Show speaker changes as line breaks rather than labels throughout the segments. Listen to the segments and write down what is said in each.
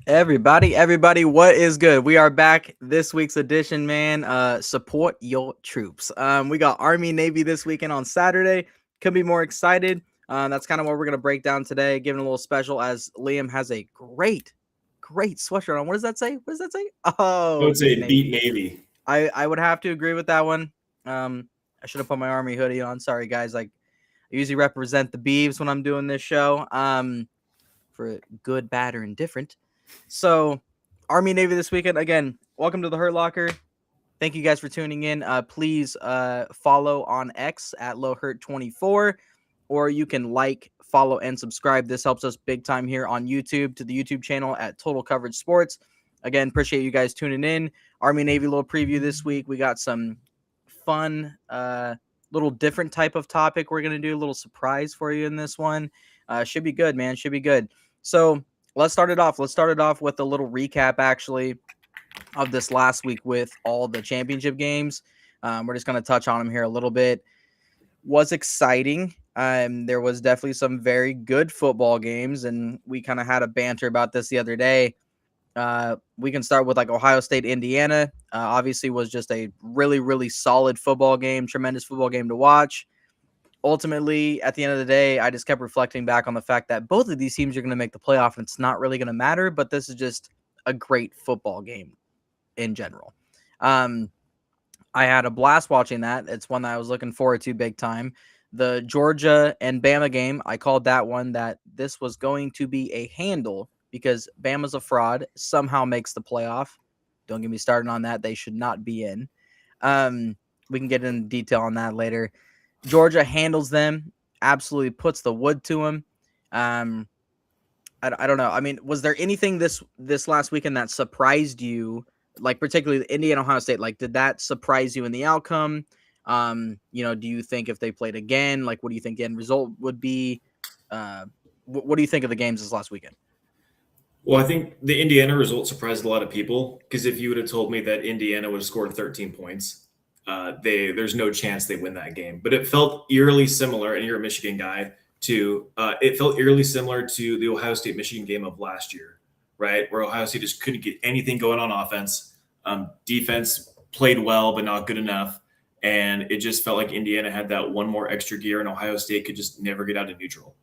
Everybody, what is good? We are back this week's edition, man. Support your troops. We got Army Navy this weekend on Saturday. Could be more excited. That's kind of what we're gonna break down today, giving a little special as Liam has a great sweatshirt on. What does that say? What does that say?
I
Oh,
would
beat
say beat
Navy.
Navy.
I would have to agree with that one. I should have put my Army hoodie on. Sorry guys. Like I usually represent the Beavs when I'm doing this show. For good, bad, or indifferent. So, Army Navy this weekend. Again, welcome to the Hurt Locker. Thank you guys for tuning in. Please follow on X at LowHurt24, or you can like, follow, and subscribe. This helps us big time here on YouTube to the YouTube channel at Total Coverage Sports. Again, appreciate you guys tuning in. Army Navy little preview this week. We got some fun, little different type of topic we're gonna do. A little surprise for you in this one. Should be good, man. Should be good. So let's start it off. Let's start it off with a little recap, actually, of this last week with all the championship games. We're just going to touch on them here a little bit. Was exciting. There was definitely some very good football games, and we kind of had a banter about this the other day. We can start with like Ohio State, Indiana. Obviously, was just a really solid football game, tremendous football game to watch. Ultimately, at the end of the day, I just kept reflecting back on the fact that both of these teams are going to make the playoff, and it's not really going to matter. But this is just a great football game in general. I had a blast watching that. It's one that I was looking forward to big time. The Georgia and Bama game, I called that one that this was going to be a handle because Bama's a fraud, somehow makes the playoff. Don't get me started on that. They should not be in. We can get into detail on that later. Georgia handles them, absolutely puts the wood to them. I don't know. I mean, was there anything this last weekend that surprised you, like particularly Indiana Ohio State? Like, did that surprise you in the outcome? Do you think if they played again, like, what do you think the end result would be? What do you think of the games this last weekend?
Well, I think the Indiana result surprised a lot of people because if you would have told me that Indiana would have scored 13 points, there's no chance they win that game. But it felt eerily similar, and you're a Michigan guy, it felt eerily similar to the Ohio State Michigan game of last year, right? Where Ohio State just couldn't get anything going on offense. Defense played well, but not good enough. And it just felt like Indiana had that one more extra gear, and Ohio State could just never get out of neutral.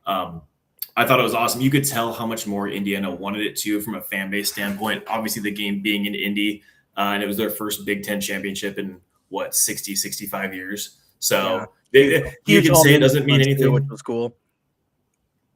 I thought it was awesome. You could tell how much more Indiana wanted it to from a fan base standpoint. Obviously, the game being in Indy, and it was their first Big Ten championship in, 65 years. So you can say it doesn't mean anything.
Which was cool.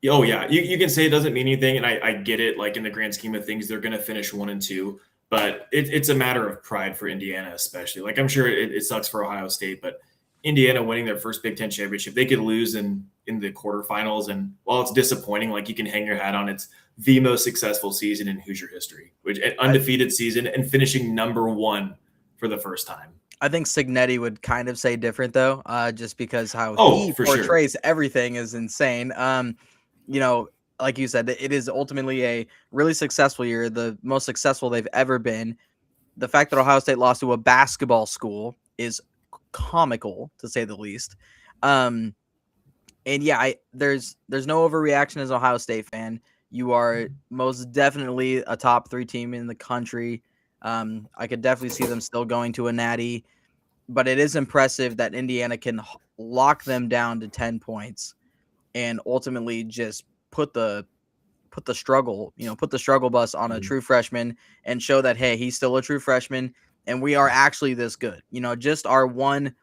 Oh, yeah. You can say it doesn't mean anything, and I get it. Like, in the grand scheme of things, they're going to finish 1 and 2. But it's a matter of pride for Indiana, especially. Like, I'm sure it sucks for Ohio State, but Indiana winning their first Big Ten championship, they could lose in the quarterfinals. And while it's disappointing, like, you can hang your hat on, it's the most successful season in Hoosier history, which an undefeated season and finishing number 1 for the first time.
I think Signetti would kind of say different though, just because how he portrays everything is insane. Like you said, it is ultimately a really successful year, the most successful they've ever been. The fact that Ohio State lost to a basketball school is comical, to say the least. And yeah, there's no overreaction as an Ohio State fan. You are most definitely a top 3 team in the country. I could definitely see them still going to a natty, but it is impressive that Indiana can lock them down to 10 points and ultimately just put the struggle bus on a true freshman and show that, hey, he's still a true freshman and we are actually this good. Just our one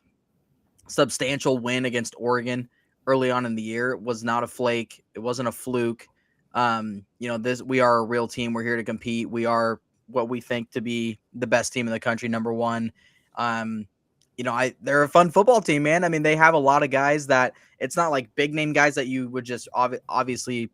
substantial win against Oregon early on in the year was not a flake. It wasn't a fluke. We are a real team. We're here to compete. We are what we think to be the best team in the country, number 1. They're a fun football team, man. I mean, they have a lot of guys that it's not like big name guys that you would just obviously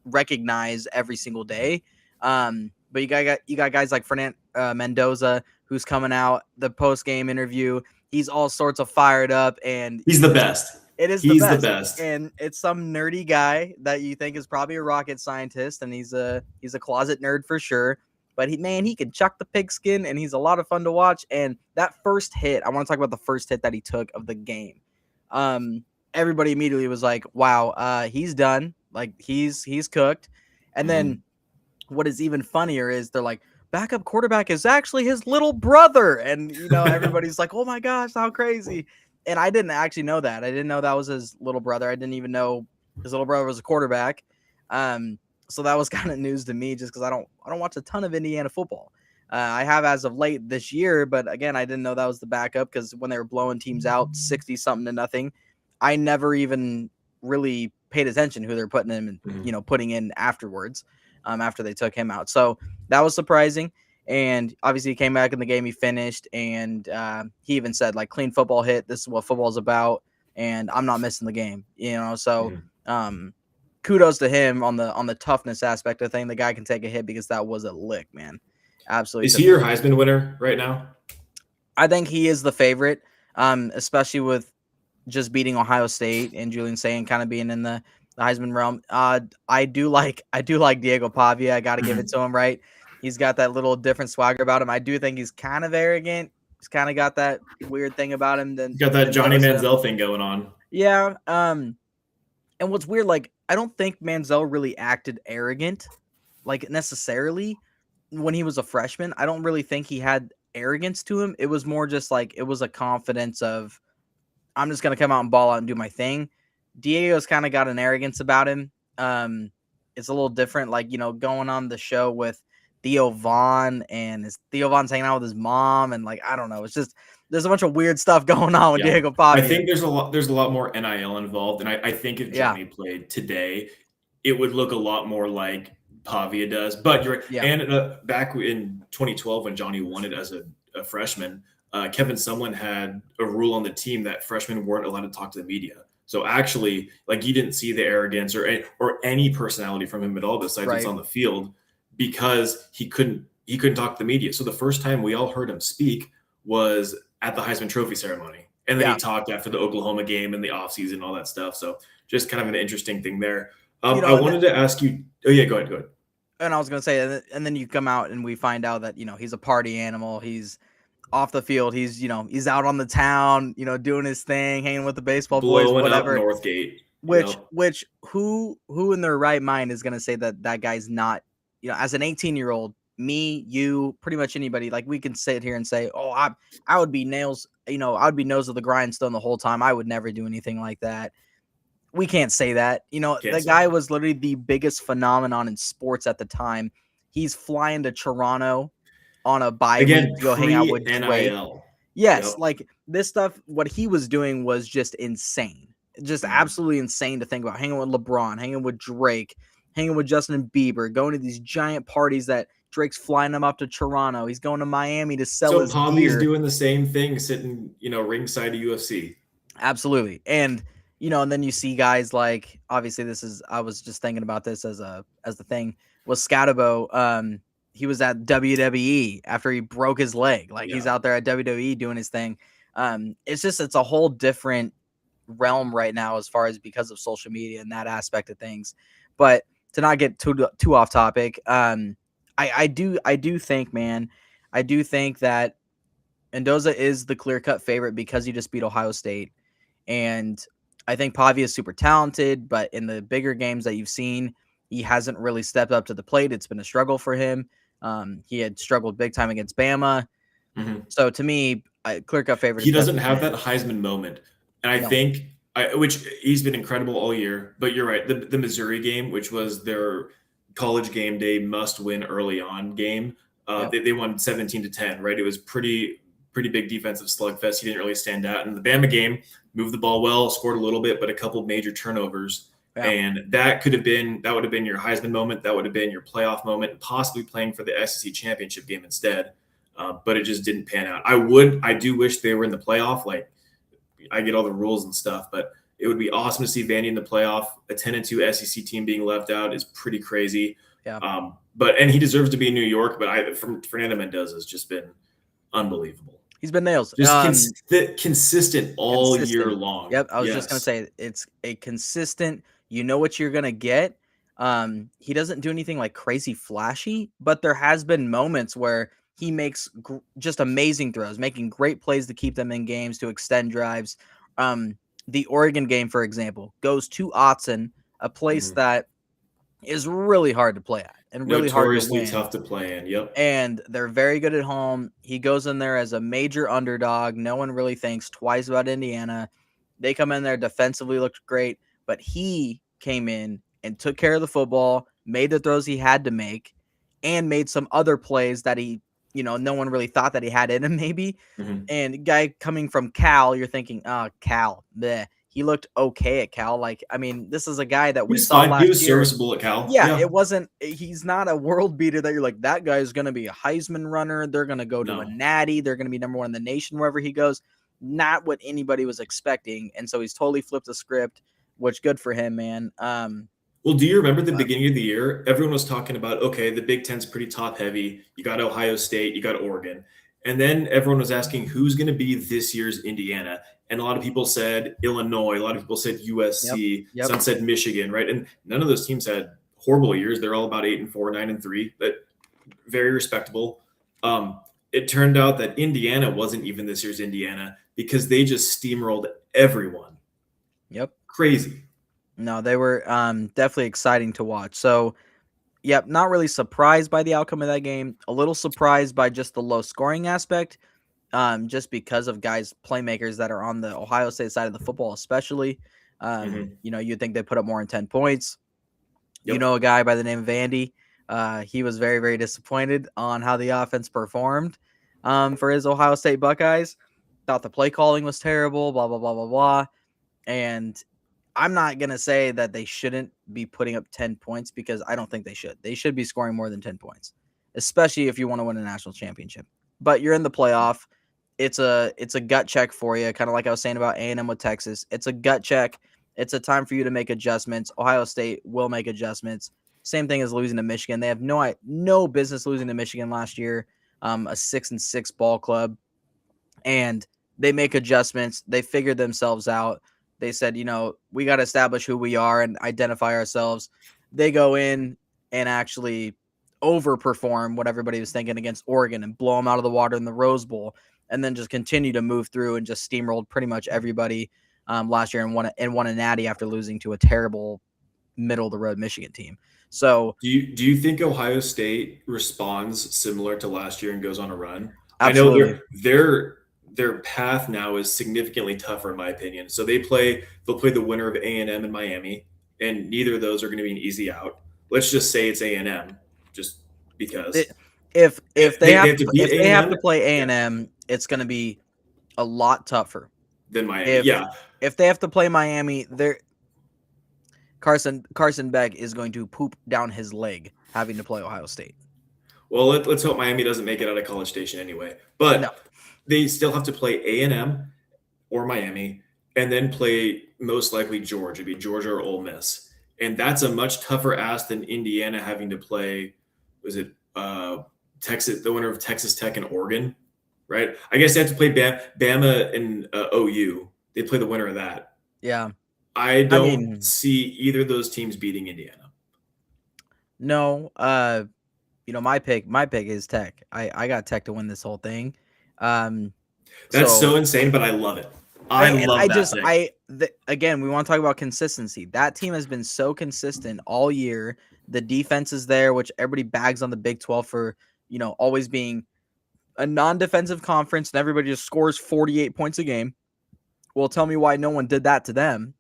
recognize every single day. But you got guys like Fernand Mendoza, who's coming out the post game interview. He's all sorts of fired up, and
he's the best.
He's the best, and it's some nerdy guy that you think is probably a rocket scientist, and he's a closet nerd for sure. But he can chuck the pigskin, and he's a lot of fun to watch. And that first hit, I want to talk about the first hit that he took of the game. Everybody immediately was like, "Wow, he's done. Like he's cooked." And then what is even funnier is they're like, backup quarterback is actually his little brother. And, everybody's like, oh my gosh, how crazy. And I didn't actually know that. I didn't know that was his little brother. I didn't even know his little brother was a quarterback. So that was kind of news to me just because I don't watch a ton of Indiana football. I have as of late this year, but again, I didn't know that was the backup because when they were blowing teams out 60 something to nothing, I never even really paid attention who they're putting him, putting in afterwards, after they took him out. So that was surprising. And obviously he came back in the game, he finished, and he even said like clean football hit. This is what football's about, and I'm not missing the game. So kudos to him on the toughness aspect of thing. The guy can take a hit because that was a lick, man. Absolutely.
Is he your Heisman winner right now?
I think he is the favorite, especially with just beating Ohio State and Julian Sayin kind of being in the Heisman realm. I do like Diego Pavia. I got to give it to him, right? He's got that little different swagger about him. I do think he's kind of arrogant. He's kind of got that weird thing about him.
He's got that Johnny Manziel thing going on.
Yeah. And what's weird, like, I don't think Manziel really acted arrogant, like, necessarily when he was a freshman. I don't really think he had arrogance to him. It was more just like, it was a confidence of, I'm just going to come out and ball out and do my thing. Diego's kind of got an arrogance about him. It's a little different, like, going on the show with Theo Vaughn, and Theo Vaughn's hanging out with his mom, and like, I don't know. It's just, there's a bunch of weird stuff going on with Diego Pavia.
I think there's a lot more NIL involved. And I think if Johnny played today, it would look a lot more like Pavia does. But you're right. Yeah. And back in 2012, when Johnny won it as a freshman, Kevin Sumlin had a rule on the team that freshmen weren't allowed to talk to the media. So actually, like, you didn't see the arrogance or any personality from him at all besides what's on the field, because he couldn't talk to the media. So the first time we all heard him speak was at the Heisman Trophy ceremony. And then he talked after the Oklahoma game and the offseason and all that stuff. So just kind of an interesting thing there. I wanted to ask you. Oh, yeah, go ahead.
And I was going to say, and then you come out and we find out that, he's a party animal. He's off the field. He's, he's out on the town, doing his thing, hanging with the baseball boys, whatever.
Up Northgate.
Which who in their right mind is going to say that guy's not, as an 18-year-old, me, you, pretty much anybody, like, we can sit here and say, oh, I would be nails, I would be nose of the grindstone the whole time. I would never do anything like that. We can't say that. The guy was literally the biggest phenomenon in sports at the time. He's flying to Toronto on a bye week to go hang out with Drake. Yes, like, this stuff, what he was doing was just insane. Just absolutely insane to think about. Hanging with LeBron, hanging with Drake, hanging with Justin Bieber, going to these giant parties that Drake's flying him up to Toronto. He's going to Miami to sell his gear. So
Pavia's doing the same thing, sitting, ringside of UFC.
Absolutely. And, and then you see guys like, obviously I was just thinking about this as the thing, was Scatabo. He was at WWE after he broke his leg. Like, he's out there at WWE doing his thing. It's a whole different realm right now as far as because of social media and that aspect of things. But to not get too off topic, I do think, man, I do think that Mendoza is the clear-cut favorite because he just beat Ohio State. And I think Pavia is super talented, but in the bigger games that you've seen, he hasn't really stepped up to the plate. It's been a struggle for him. He had struggled big time against Bama. So to me, clear-cut favorite.
He doesn't have that Heisman moment. And I think, which he's been incredible all year, but you're right. The Missouri game, which was their college game day must-win early on game, they won 17-10, right? It was pretty big defensive slugfest. He didn't really stand out. And the Bama game, moved the ball well, scored a little bit, but a couple of major turnovers. Yeah. And that would have been your Heisman moment. That would have been your playoff moment, possibly playing for the SEC championship game instead. But it just didn't pan out. I do wish they were in the playoff. Like, I get all the rules and stuff, but it would be awesome to see Vandy in the playoff. A 10-2 SEC team being left out is pretty crazy.
Yeah.
And he deserves to be in New York. But Fernando Mendoza has just been unbelievable.
He's been nails.
Just consistent all year long.
Yep. I was just going to say, it's a consistent, you know what you're going to get. He doesn't do anything like crazy flashy, but there has been moments where he makes just amazing throws, making great plays to keep them in games, to extend drives. The Oregon game, for example, goes to Autzen, a place that is really hard to play at. and really hard to
Notoriously
win.
tough to play in. Yep.
And they're very good at home. He goes in there as a major underdog. No one really thinks twice about Indiana. They come in there defensively, looked great, but he came in and took care of the football, made the throws he had to make, and made some other plays that no one really thought that he had in him, maybe.
Mhm.
And guy coming from Cal, you're thinking, oh, Cal, bleh. He looked okay at Cal. Like, I mean, this is a guy that
He
we
was
saw
fine. He
last
was
year.
serviceable at Cal.
Yeah,
Yeah.
he's not a world beater that you're like, that guy's going to be a Heisman runner. They're going to go to a
No.
natty. They're going to be number one in the nation wherever he goes. Not what anybody was expecting. And so he's totally flipped the script, which good for him, man.
Well, do you remember the beginning of the year? Everyone was talking about, okay, the Big Ten's pretty top heavy. You got Ohio State, you got Oregon. And then everyone was asking who's going to be this year's Indiana. And a lot of people said Illinois. A lot of people said USC.
Yep.
Some said Michigan, right? And none of those teams had horrible years. They're all about 8-4, 9-3, but very respectable. It turned out that Indiana wasn't even this year's Indiana because they just steamrolled everyone.
Yep.
Crazy.
No, they were definitely exciting to watch. So, yep, not really surprised by the outcome of that game. A little surprised by just the low scoring aspect, just because of guys, playmakers that are on the Ohio State side of the football, especially. You'd think they put up more than 10 points.
Yep.
A guy by the name of Andy. He was very, very disappointed on how the offense performed for his Ohio State Buckeyes. Thought the play calling was terrible, blah, blah, blah, blah, blah. And I'm not going to say that they shouldn't be putting up 10 points because I don't think they should. They should be scoring more than 10 points, especially if you want to win a national championship. But you're in the playoff. It's a gut check for you, kind of like I was saying about A&M with Texas. It's a gut check. It's a time for you to make adjustments. Ohio State will make adjustments. Same thing as losing to Michigan. They have no business losing to Michigan last year, a 6-6 ball club. And they make adjustments. They figured themselves out. They said, we got to establish who we are and identify ourselves. They go in and actually overperform what everybody was thinking against Oregon and blow them out of the water in the Rose Bowl, and then just continue to move through and just steamrolled pretty much everybody last year and won a natty after losing to a terrible middle of the road Michigan team. So
do you think Ohio State responds similar to last year and goes on a run?
absolutely.
I know their path now is significantly tougher in my opinion. So they'll play the winner of A&M and Miami, and neither of those are going to be an easy out. Let's just say it's A&M, just because.
If they have to
beat A&M,
to play A&M, it's going to be a lot tougher
than Miami.
If they have to play Miami, Carson Beck is going to poop down his leg having to play Ohio State.
Well, let's hope Miami doesn't make it out of College Station anyway. But no. They still have to play A&M or Miami, and then play most likely Georgia. It'd be Georgia or Ole Miss. And that's a much tougher ask than Indiana having to play, Texas, the winner of Texas Tech and Oregon, right? I guess they have to play Bama and OU. They play the winner of that.
Yeah.
I don't see either of those teams beating Indiana.
No, my pick is Tech. I got Tech to win this whole thing.
That's so insane, but I love it.
Again, we want to talk about consistency. That team has been so consistent all year. The defense is there, which everybody bags on the Big 12 for, always being a non-defensive conference, and everybody just scores 48 points a game. Well, tell me why no one did that to them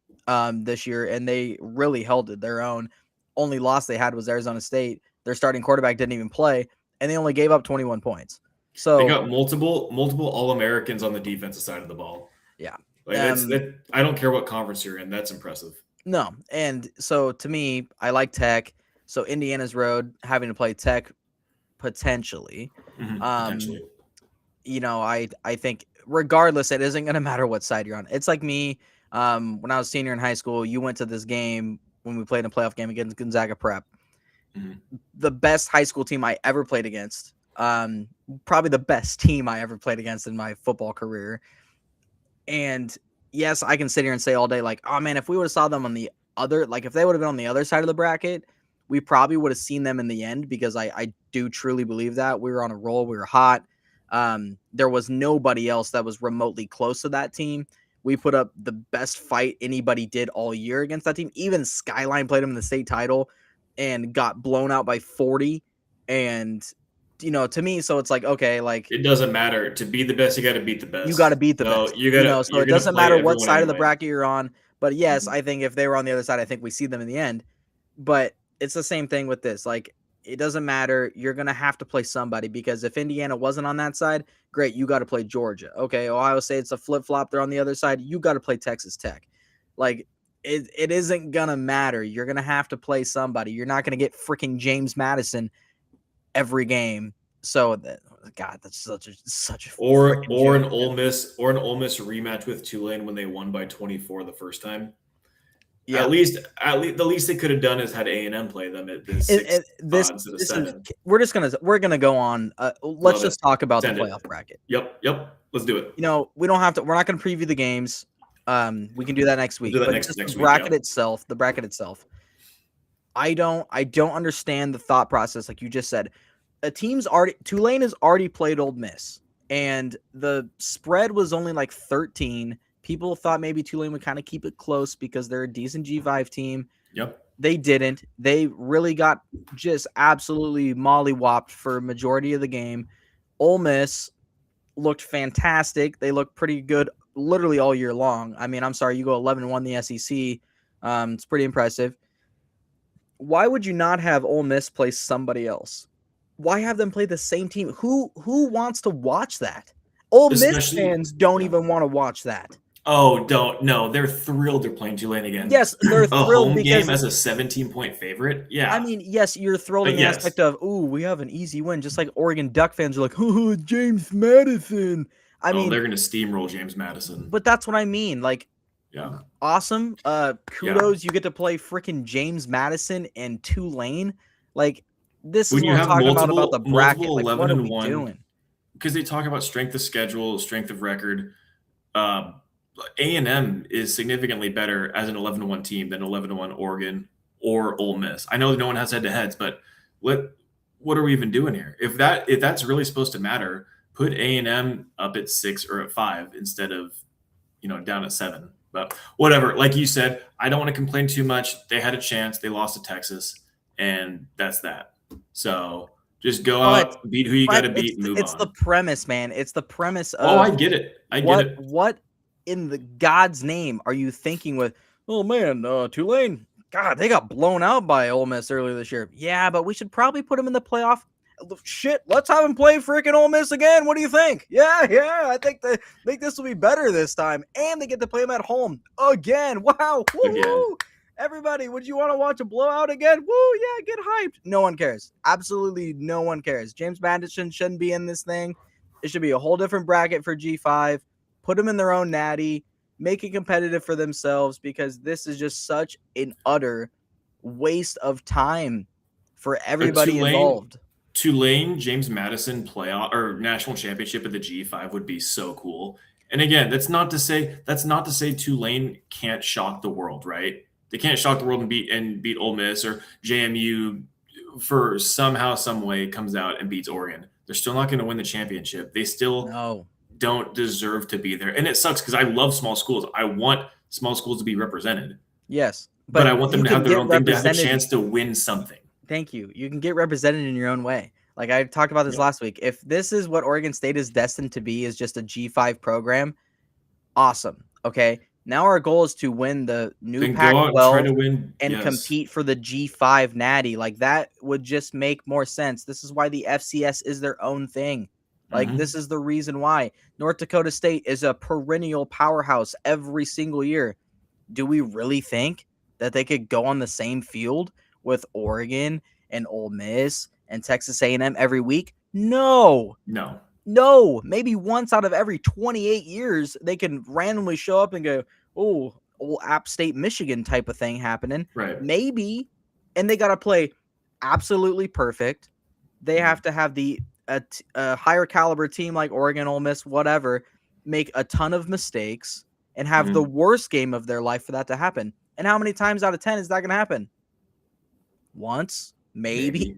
this year, and they really held it their own. Only loss they had was Arizona State. Their starting quarterback didn't even play, and they only gave up 21 points. So
they got multiple All-Americans on the defensive side of the ball.
Yeah.
I don't care what conference you're in. That's impressive.
No. And so to me, I like Tech. So Indiana's road, having to play Tech potentially.
Potentially.
I think regardless, it isn't going to matter what side you're on. It's like me when I was senior in high school, you went to this game when we played a playoff game against Gonzaga Prep. The best high school team I ever played against. Probably the best team I ever played against in my football career. And yes, I can sit here and say all day, like, oh man, if we would have saw them on the other, like if they would have been on the other side of the bracket, we probably would have seen them in the end, because I do truly believe that we were on a roll. We were hot. There was nobody else that was remotely close to that team. We put up the best fight anybody did all year against that team. Even Skyline played them in the state title. and got blown out by 40. And, to me, so it's like, okay, like
It doesn't matter. To be the best, you got to beat the
you got to
best.
beat the
So
best, so
you're
it
gonna
doesn't
play
matter what
everyone
side of the
anyway.
bracket you're on. But yes,
Mhm.
I think if they were on the other side, I think we see them in the end. But it's the same thing with this. Like, it doesn't matter. You're going to have to play somebody, because if Indiana wasn't on that side, great, you got to play Georgia. Okay, Ohio State's a flip-flop. They're on the other side. You got to play Texas Tech. Like, it isn't going to matter. You're going to have to play somebody. You're not going to get freaking James Madison every game. So, God, that's such a freaking
Or
joke,
an
man.
Ole Miss rematch with Tulane when they won by 24 the first time.
Yeah.
The least they could have done is had A&M play them at the 6
This
spot instead of
this is
7.
we're gonna go on. Let's
Love it.
just talk about the
Send it.
playoff bracket.
Yep. Let's do it.
We don't have to. We're not gonna preview the games. We can do that next
We'll
week.
do that
But just
next week. Yep.
the bracket itself. I don't understand the thought process, like you just said. Tulane has already played Old Miss, and the spread was only like 13. People thought maybe Tulane would kind of keep it close because they're a decent G5 team.
Yep.
They didn't. They really got just absolutely mollywopped for a majority of the game. Ole Miss looked fantastic. They looked pretty good literally all year long. I mean, I'm sorry, you go 11-1 the SEC. It's pretty impressive. Why would you not have Ole Miss play somebody else? Why have them play the same team? Who wants to watch that? Ole Miss
Especially,
fans don't
yeah.
even want to watch that.
Oh, don't. No, they're thrilled they're playing Tulane again.
Yes, they're
A
thrilled
home
because
game as a 17-point favorite?
I
Yeah.
mean, yes, you're thrilled in the
Yes.
aspect of, ooh, we have an easy win, just like Oregon Duck fans are like, oh, James Madison. I
Oh,
mean,
they're going to steamroll James Madison.
but that's what I mean. Like,
Yeah.
awesome.
Yeah.
Kudos, you get to play freaking James Madison and Tulane. Like, this is
When
what
you
I'm
have
talking about the bracket.
multiple
Like, what
11
are
and
we
1,
doing?
because they talk about strength of schedule, strength of record. Uh, A&M is significantly better as an 11-1 team than 11-1 Oregon or Ole Miss. I know no one has head-to-heads, but what are we even doing here? If that's really supposed to matter, put A&M up at 6 or at 5 instead of down at 7. But whatever. Like you said, I don't want to complain too much. They had a chance. They lost to Texas, and that's that. So just go
But
out, beat who you got to beat, and move
it's the
on.
premise, man. It's the premise
Oh, I
of
get it. I get it.
what in the God's name are you thinking with, oh man, Tulane, God, they got blown out by Ole Miss earlier this year. Yeah, but we should probably put them in the playoff. Shit, let's have them play freaking Ole Miss again. What do you think? Yeah, I think this will be better this time, and they get to play them at home again. Wow,
Again.
woo! Everybody, would you want to watch a blowout again? Woo, yeah, get hyped. No one cares. Absolutely no one cares. James Madison shouldn't be in this thing. It should be a whole different bracket for G5. Put them in their own natty. Make it competitive for themselves, because this is just such an utter waste of time for
A
everybody involved.
Tulane James Madison playoff or national championship of the G5 would be so cool. And again, that's not to say Tulane can't shock the world, right? They can't shock the world and beat Ole Miss, or JMU for somehow, some way comes out and beats Oregon. They're still not going to win the championship. They still
No.
don't deserve to be there. And it sucks because I love small schools. I want small schools to be represented,
Yes,
but I
but
want them
you
to
can
have their
get
own thing, to have a
represented.
chance to win something.
Thank you. You can get represented in your own way. Like I talked about this
Yep.
last week. If this is what Oregon State is destined to be, is just a G5 program, awesome. Okay. Now our goal is to win the new
Then go out and try
Pac-12
to win.
and
Yes.
compete for the G5 natty. Like that would just make more sense. This is why the FCS is their own thing. Like this
Mhm.
is the reason why North Dakota State is a perennial powerhouse every single year. Do we really think that they could go on the same field with Oregon and Ole Miss and Texas A&M every week? No.
No.
No, maybe once out of every 28 years, they can randomly show up and go, oh, old App State, Michigan type of thing happening.
Right.
Maybe. And they got to play absolutely perfect. They have to have a higher caliber team like Oregon, Ole Miss, whatever, make a ton of mistakes and have the
Mhm.
worst game of their life for that to happen. And how many times out of 10 is that going to happen? Once, maybe.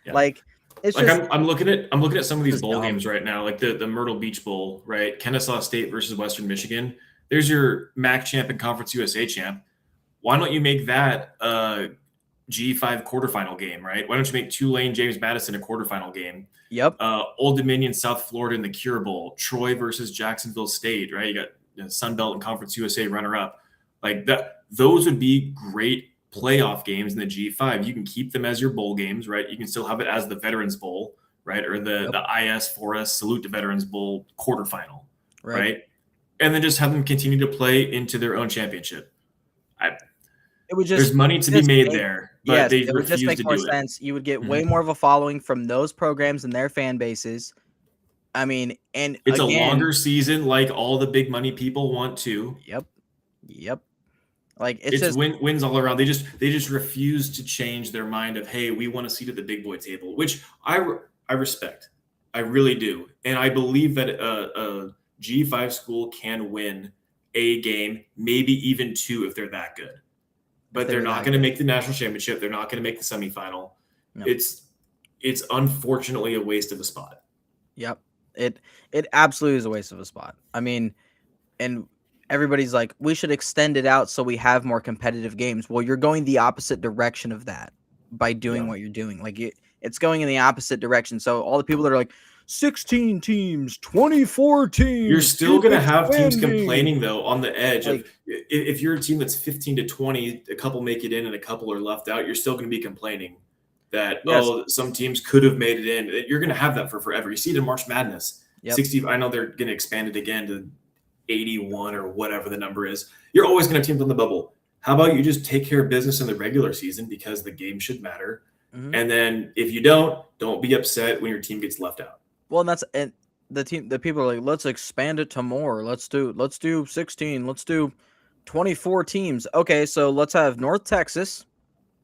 Yeah.
Like, it's
Like
just
I'm looking at some of these
just
bowl
dumb.
games right now, like the Myrtle Beach Bowl, right? Kennesaw State versus Western Michigan. There's your MAC champ and Conference USA champ. Why don't you make that G5 quarterfinal game, right? Why don't you make Tulane James Madison a quarterfinal game?
Yep.
Old Dominion, South Florida in the Cure Bowl, Troy versus Jacksonville State, right? You got Sun Belt and Conference USA runner up, like that. Those would be great playoff games in the G5. You can keep them as your bowl games, right? You can still have it as the Veterans Bowl, right, or the IS4S Salute to Veterans Bowl quarterfinal, right? And then just have them continue to play into their own championship. There's money to be made there, but they
it would just
refuse
make
to
more
do it.
sense. You would get way more of a following from those programs and their fan bases. I mean, and
it's
again,
a longer season, like all the big money people want to.
Yep. Like
it's
just
wins all around. They just refuse to change their mind of, hey, we want a seat at the big boy table, which I respect. I really do, and I believe that a G5 school can win a game, maybe even two if they're that good. But they're not going to make the national championship. They're not going to make the semifinal. No. It's unfortunately a waste of a spot.
Yep. It absolutely is a waste of a spot. I mean, and everybody's like, we should extend it out so we have more competitive games. Well, you're going the opposite direction of that by doing what you're doing. Like it's going in the opposite direction. So all the people that are like 16 teams, 24 teams,
you're still going to have teams complaining though on the edge. Like, if you're a team that's 15 to 20, a couple make it in and a couple are left out, you're still going to be complaining that, some teams could have made it in. You're going to have that for forever. You see it in March Madness. 60. I know they're going to expand it again to 81 or whatever the number is. You're always going to have teams on the bubble. How about you just take care of business in the regular season because the game should matter. Mm-hmm. And then if you don't be upset when your team gets left out.
Well, and the people are like, let's expand it to more. Let's do 16. Let's do 24 teams. Okay, so let's have North Texas.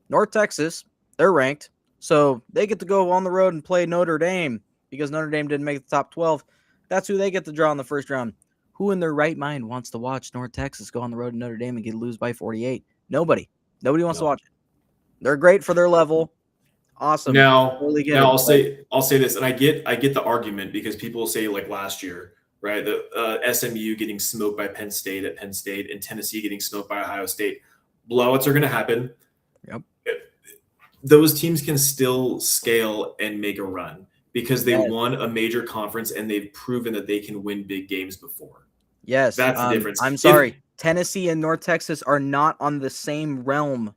They're ranked. So they get to go on the road and play Notre Dame because Notre Dame didn't make the top 12. That's who they get to draw in the first round. Who in their right mind wants to watch North Texas go on the road to Notre Dame and lose by 48? Nobody wants to watch it. They're great for their level. Awesome.
Now I'll say this, and I get the argument because people will say like last year, right? The SMU getting smoked by Penn State at Penn State and Tennessee getting smoked by Ohio State. Blowouts are going to happen.
Yep.
Those teams can still scale and make a run because they won a major conference and they've proven that they can win big games before.
Yes,
that's the difference.
I'm sorry, Tennessee and North Texas are not on the same realm.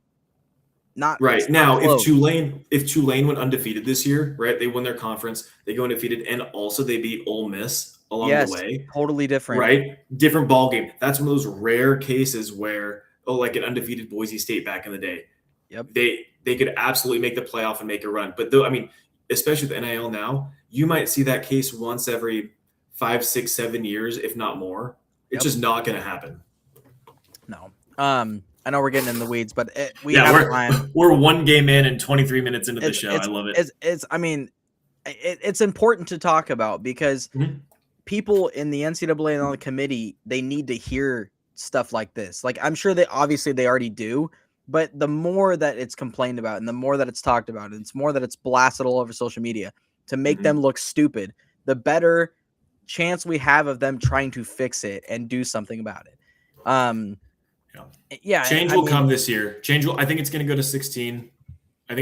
Not
right now. If Tulane went undefeated this year, right? They won their conference, they go undefeated, and also they beat Ole Miss along the way.
Totally different,
right? Different ball game. That's one of those rare cases where like an undefeated Boise State back in the day.
Yep,
they could absolutely make the playoff and make a run. But though, I mean, especially with the NIL now, you might see that case once every 5, 6, 7 years, if not more. It's just not going to happen.
No. I know we're getting in the weeds, but
we're one game in and 23 minutes into the show. I love it.
It's important to talk about because people in the NCAA and on the committee, they need to hear stuff like this. Like I'm sure they already do, but the more that it's complained about and the more that it's talked about, and it's more that it's blasted all over social media to make them look stupid, the better chance we have of them trying to fix it and do something about it.
Change will come this year. I think it's going to go to 16. And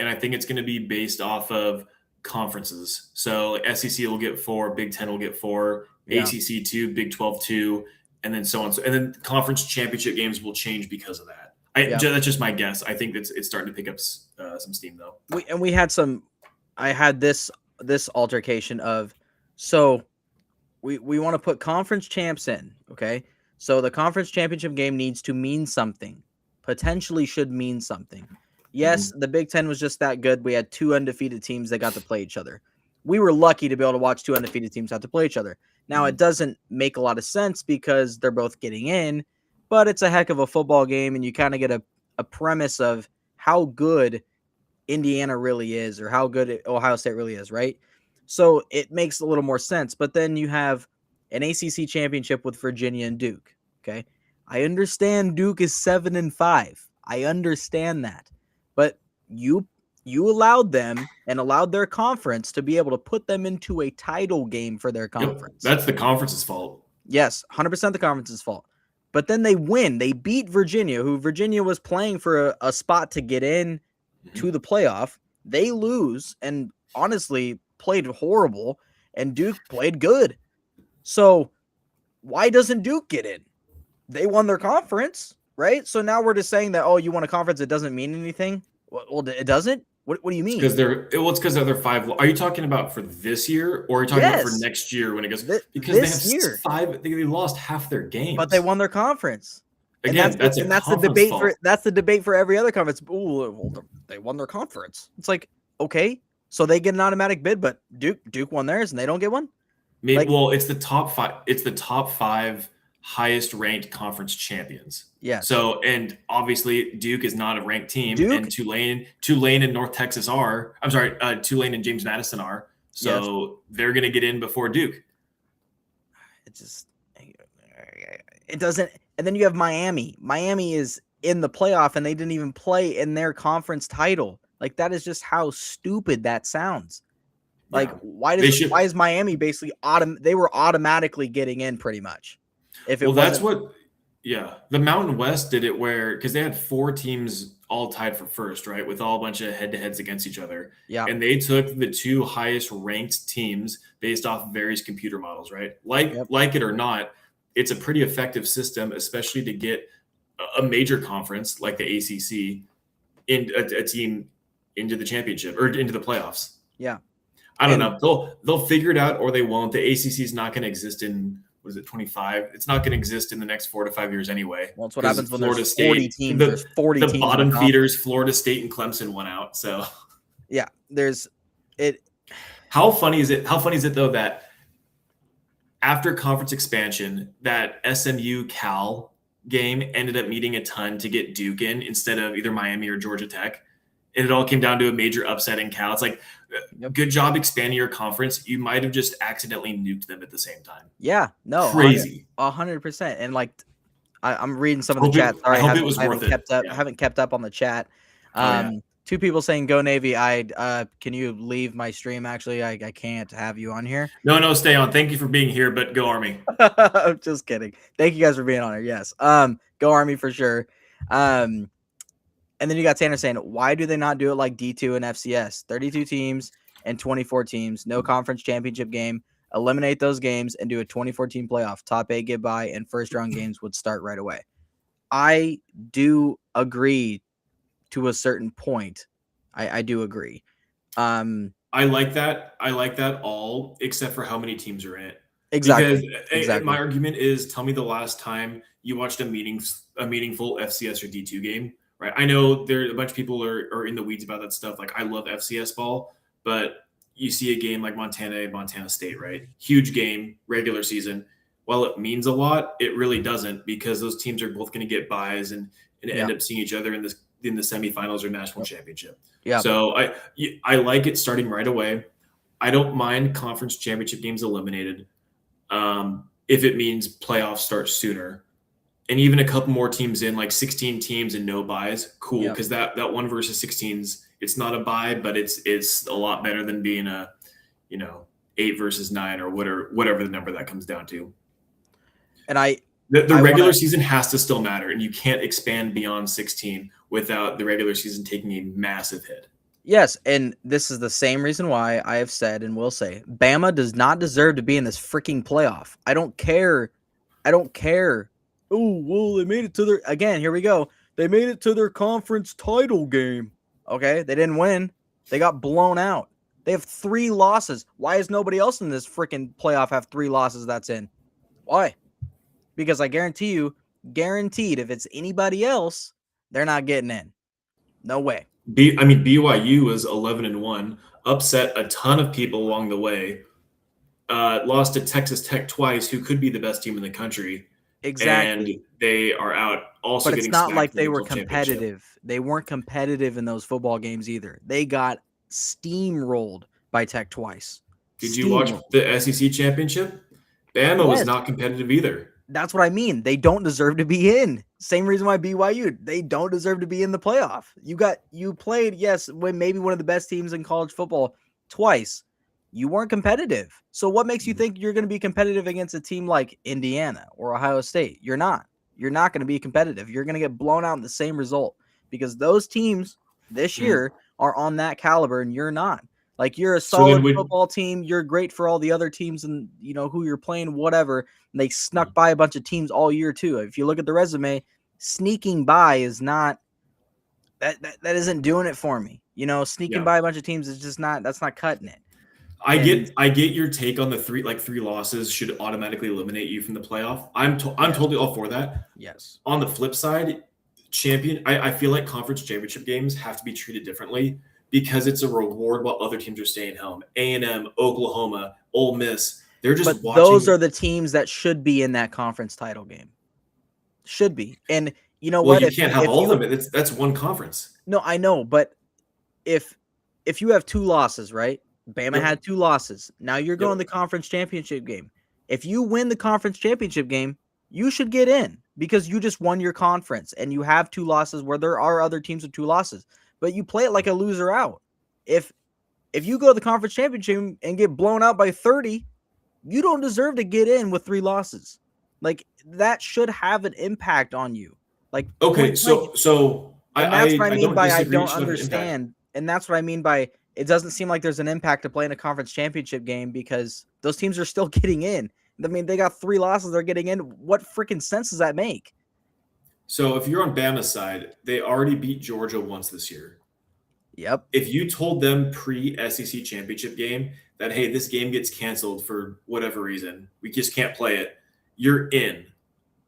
I think it's going to be based off of conferences. So like SEC will get 4, Big 10 will get 4, ACC 2, Big 12 2, and then so on. And then conference championship games will change because of that. That's just my guess. I think it's starting to pick up some steam though.
I had this altercation of, so we want to put conference champs in, okay? So the conference championship game needs to mean something, potentially should mean something. Yes, the Big Ten was just that good. We had 2 undefeated teams that got to play each other. We were lucky to be able to watch 2 undefeated teams have to play each other. Now, it doesn't make a lot of sense because they're both getting in, but it's a heck of a football game, and you kind of get a premise of how good Indiana really is or how good Ohio State really is, right? So it makes a little more sense. But then you have an ACC championship with Virginia and Duke. Okay. I understand Duke is 7-5. I understand that, but you allowed them and allowed their conference to be able to put them into a title game for their conference.
That's the conference's fault.
Yes. 100% the conference's fault. but then they win. They beat Virginia, who Virginia was playing for a spot to get in to the playoff. They lose and honestly played horrible, and Duke played good. So why doesn't Duke get in? They won their conference, right? So now we're just saying that, oh, you won a conference, it doesn't mean anything. Well, it doesn't. What do you mean?
Because it's because they're 5. Are you talking about for this year, or are you talking about for next year when it goes? Because they have 5. They lost half their games,
but they won their conference.
Again, that's the debate
fault. That's the debate for every other conference. Ooh, well, they won their conference. It's like, okay, so they get an automatic bid, but Duke won theirs and they don't get one.
Maybe, well, it's the top 5. It's the top 5 highest ranked conference champions.
Yeah.
So, and obviously Duke is not a ranked team, and Tulane and North Texas are. I'm sorry, Tulane and James Madison are. So they're going to get in before Duke.
It doesn't. And then you have Miami. Miami is in the playoff, and they didn't even play in their conference title. Like, that is just how stupid that sounds. Like, why is Miami basically they were automatically getting in pretty much? If it
that's what. Yeah, the Mountain West did it because they had 4 teams all tied for first, right, with all a bunch of head-to-heads against each other.
Yeah,
and they took the 2 highest ranked teams based off various computer models, right? Like it or not, it's a pretty effective system, especially to get a major conference like the ACC in a team into the championship or into the playoffs.
Yeah,
I don't know. They'll figure it out, or they won't. The ACC is not going to exist in. What is it, 25? It's not going to exist in the next 4 to 5 years anyway.
Well, that's what happens when there's 40 teams. There's 40 teams.
The bottom feeders, Florida State and Clemson, won out. So,
yeah, there's it.
How funny is it? How funny is it though that after conference expansion, that SMU Cal game ended up needing a ton to get Duke in instead of either Miami or Georgia Tech, and it all came down to a major upset in Cal. It's like, good job expanding your conference. You might have just accidentally nuked them at the same time.
Yeah, no,
crazy,
100%. And like, I'm reading some of the chat. Sorry, I haven't kept up on the chat. 2 people saying go Navy. Can you leave my stream? Actually, I can't have you on here.
No, stay on. Thank you for being here, but go Army.
I'm just kidding. Thank you guys for being on here. Yes. Go Army for sure. And then you got Tanner saying, why do they not do it like D2 and FCS? 32 teams and 24 teams, no conference championship game. Eliminate those games and do a 24-team playoff. Top 8 get by, and first-round games would start right away. I do agree to a certain point. I do agree.
I like that. I like that all except for how many teams are in it.
Exactly.
Because my argument is, tell me the last time you watched a meaningful FCS or D2 game. Right. I know there a bunch of people are in the weeds about that stuff. Like, I love FCS ball, but you see a game like Montana State, right? Huge game, regular season. While it means a lot, it really doesn't, because those teams are both going to get buys and end up seeing each other in the semifinals or national championship. Yeah. So I like it starting right away. I don't mind conference championship games eliminated if it means playoffs start sooner. And even a couple more teams in, like 16 teams and no buys, cool. Because that 1 versus 16s, it's not a buy, but it's a lot better than being a 8 versus 9 or whatever the number that comes down to. And the regular season has to still matter, and you can't expand beyond 16 without the regular season taking a massive hit.
Yes, and this is the same reason why I have said and will say Bama does not deserve to be in this freaking playoff. I don't care. Oh, well, they made it to their – again, here we go. They made it to their conference title game. Okay, they didn't win. They got blown out. They have 3 losses. Why is nobody else in this freaking playoff have 3 losses that's in? Why? Because I guarantee you, guaranteed, if it's anybody else, they're not getting in. No way.
BYU was 11-1, upset a ton of people along the way, lost to Texas Tech twice, who could be the best team in the country.
Exactly.
And they are out also.
But it's not like they were competitive. They weren't competitive in those football games either. They got steamrolled by Tech twice.
Did you watch the SEC championship? Bama was not competitive either.
That's what I mean. They don't deserve to be in. Same reason why BYU. They don't deserve to be in the playoff. You played, yes, when maybe one of the best teams in college football twice. You weren't competitive. So what makes you think you're going to be competitive against a team like Indiana or Ohio State? You're not. you're not going to be competitive. You're going to get blown out in the same result because those teams this year are on that caliber and you're not. Like, you're a
So then
solid football team. You're great for all the other teams and, who you're playing, whatever. And they snuck by a bunch of teams all year too. If you look at the resume, sneaking by is not that isn't doing it for me. Sneaking by a bunch of teams is just that's not cutting it.
I get your take on the three losses should automatically eliminate you from the playoff. I'm totally all for that.
Yes.
On the flip side, I feel like conference championship games have to be treated differently because it's a reward while other teams are staying home. A&M, Oklahoma, Ole Miss, they're just watching.
Those are the teams that should be in that conference title game. Should be. And you know what?
You can't have all of them. That's one conference.
No, I know, but if you have 2 losses, right? Bama had 2 losses. Now you're going to the conference championship game. If you win the conference championship game, you should get in because you just won your conference and you have 2 losses where there are other teams with 2 losses. But you play it like a loser out. If you go to the conference championship and get blown out by 30, you don't deserve to get in with 3 losses. Like, that should have an impact on you. Like,
okay, so
that's what I mean by I don't understand. And that's what I mean by it doesn't seem like there's an impact to playing a conference championship game because those teams are still getting in. I mean, they got 3 losses, they're getting in. What freaking sense does that make?
So if you're on Bama's side, they already beat Georgia once this year.
Yep.
If you told them pre-SEC championship game that, hey, this game gets canceled for whatever reason, we just can't play it, you're in.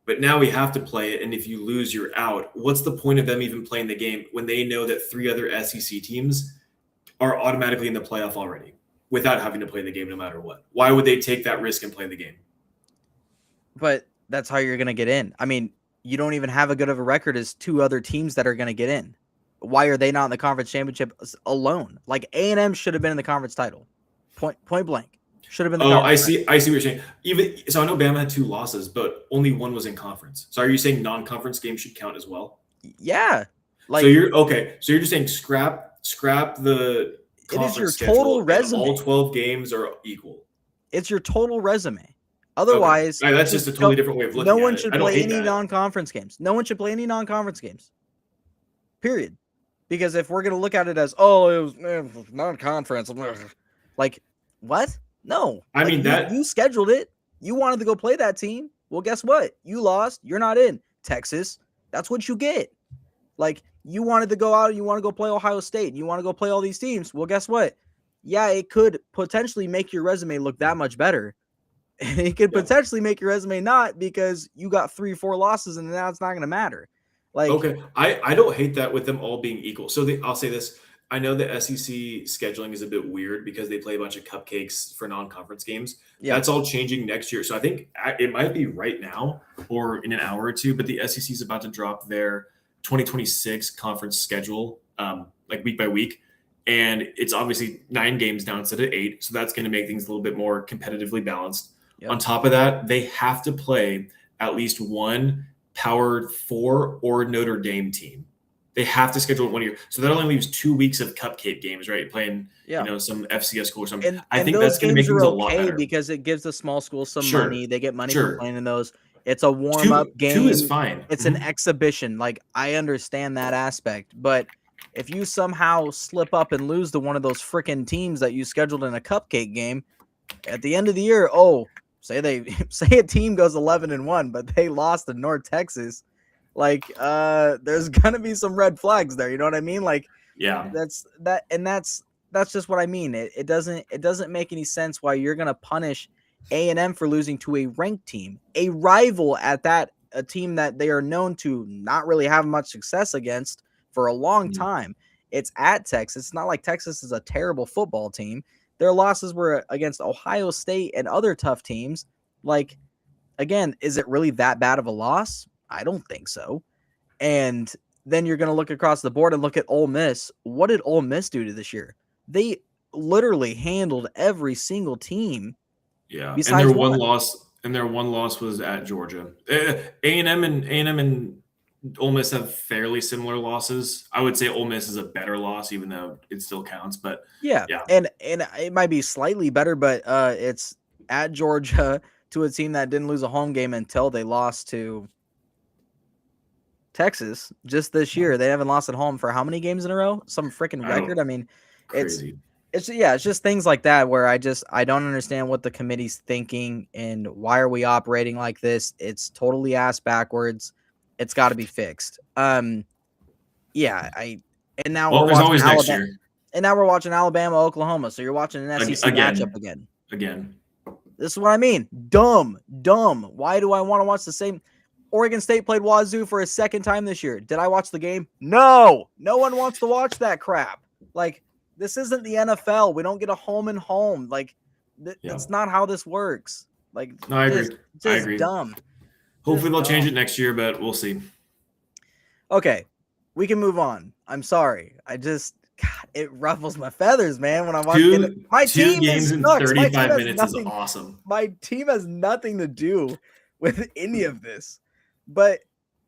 But now we have to play it, and if you lose, you're out. What's the point of them even playing the game when they know that 3 other SEC teams are automatically in the playoff already without having to play the game no matter what? Why would they take that risk and play the game?
But that's how you're going to get in. I mean, you don't even have a good of a record as 2 other teams that are going to get in. Why are they not in the conference championship alone? Like, A&M should have been in the conference title. Point blank. Should have been the conference
title. I see what you're saying. So I know Bama had 2 losses, but only 1 was in conference. So are you saying non-conference games should count as well?
Yeah.
Like, so you're just saying scrap the conference
it is your
schedule
total resume.
All 12 games are equal.
It's your total resume. Otherwise,
that's just a totally different way of looking at it.
No one should play any non-conference games. No one should play any non-conference games. Period. Because if we're going to look at it as, it was non-conference, like, what? No.
I mean,
you scheduled it. You wanted to go play that team. Well, guess what? You lost. You're not in. Texas, that's what you get. Like, you wanted to go out and you want to go play Ohio State. You want to go play all these teams. Well, guess what? Yeah, it could potentially make your resume look that much better. It could potentially make your resume not because you got 3 or 4 losses and now it's not going to matter. Like,
okay, I don't hate that with them all being equal. So I'll say this. I know the SEC scheduling is a bit weird because they play a bunch of cupcakes for non-conference games. Yeah. That's all changing next year. So I think it might be right now or in an hour or 2, but the SEC is about to drop their 2026 conference schedule like week by week. And it's obviously 9 games down instead of 8. So that's going to make things a little bit more competitively balanced. Yep. On top of that, they have to play at least one Power 4 or Notre Dame team. They have to schedule it 1 year. So that only leaves 2 weeks of cupcake games, right? Playing, some FCS school or something. I think that's going to make things a lot better.
Because it gives the small schools some money. They get money for playing in those. It's a warm-up game.
2 is fine.
It's an exhibition. Like, I understand that aspect. But if you somehow slip up and lose to one of those freaking teams that you scheduled in a cupcake game, at the end of the year, say a team goes 11-1, but they lost to North Texas. Like, there's gonna be some red flags there. You know what I mean? Like,
yeah,
that's just what I mean. It doesn't make any sense why you're gonna punish A&M for losing to a ranked team, a rival at that, a team that they are known to not really have much success against for a long time. It's at Texas. It's not like Texas is a terrible football team. Their losses were against Ohio State and other tough teams. Like, again, is it really that bad of a loss? I don't think so. And then you're going to look across the board and look at Ole Miss. What did Ole Miss do to this year? They literally handled every single team.
Yeah, and their one loss was at Georgia. A&M and Ole Miss have fairly similar losses. I would say Ole Miss is a better loss, even though it still counts. But
yeah. And it might be slightly better, but it's at Georgia to a team that didn't lose a home game until they lost to Texas just this year. They haven't lost at home for how many games in a row? Some freaking record. I mean,
Crazy.
it's just things like that where I don't understand what the committee's thinking and why are we operating like this? It's totally ass backwards. It's got to be fixed. Yeah, and now
Well,
we're
there's
watching
always next
Alabama.
year.
And now we're watching Alabama, Oklahoma. So you're watching an SEC matchup again.
Again.
This is what I mean. Dumb. Why do I want to watch the same? Oregon State played Wazoo for a second time this year. Did I watch the game? No. No one wants to watch that crap. Like, this isn't the NFL. We don't get a home and home. Like, that's not how this works. Like,
no, I agree. I agree.
Dumb.
Hopefully they'll change it next year, but we'll see.
Okay, we can move on. I'm sorry. God, it ruffles my feathers, man, when I watch my
two
team
games in 35 minutes is awesome.
My team has nothing to do with any of this. But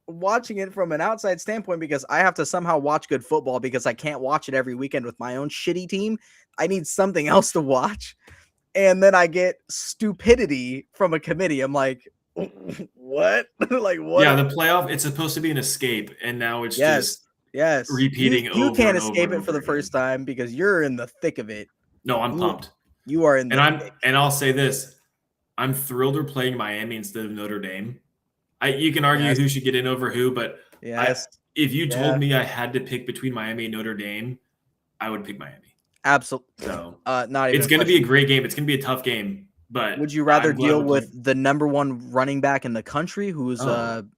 watching it from an outside standpoint, because I have to somehow watch good football because I can't watch it every weekend with my own shitty team. I need something else to watch. And then I get stupidity from a committee. I'm like, what? Like, what?
Yeah, the playoff, it's supposed to be an escape, and now it's just repeating over.
You can't escape it for the first time because you're in the thick of it.
No, I'm pumped.
You are in the
thick. And I'll say this. I'm thrilled they're playing Miami instead of Notre Dame. You can argue who should get in over who, but if you told me I had to pick between Miami and Notre Dame, I would pick Miami.
Absolutely.
So
not even.
It's going to be a great game. It's going to be a tough game. But
would you rather deal with the number one running back in the country, who's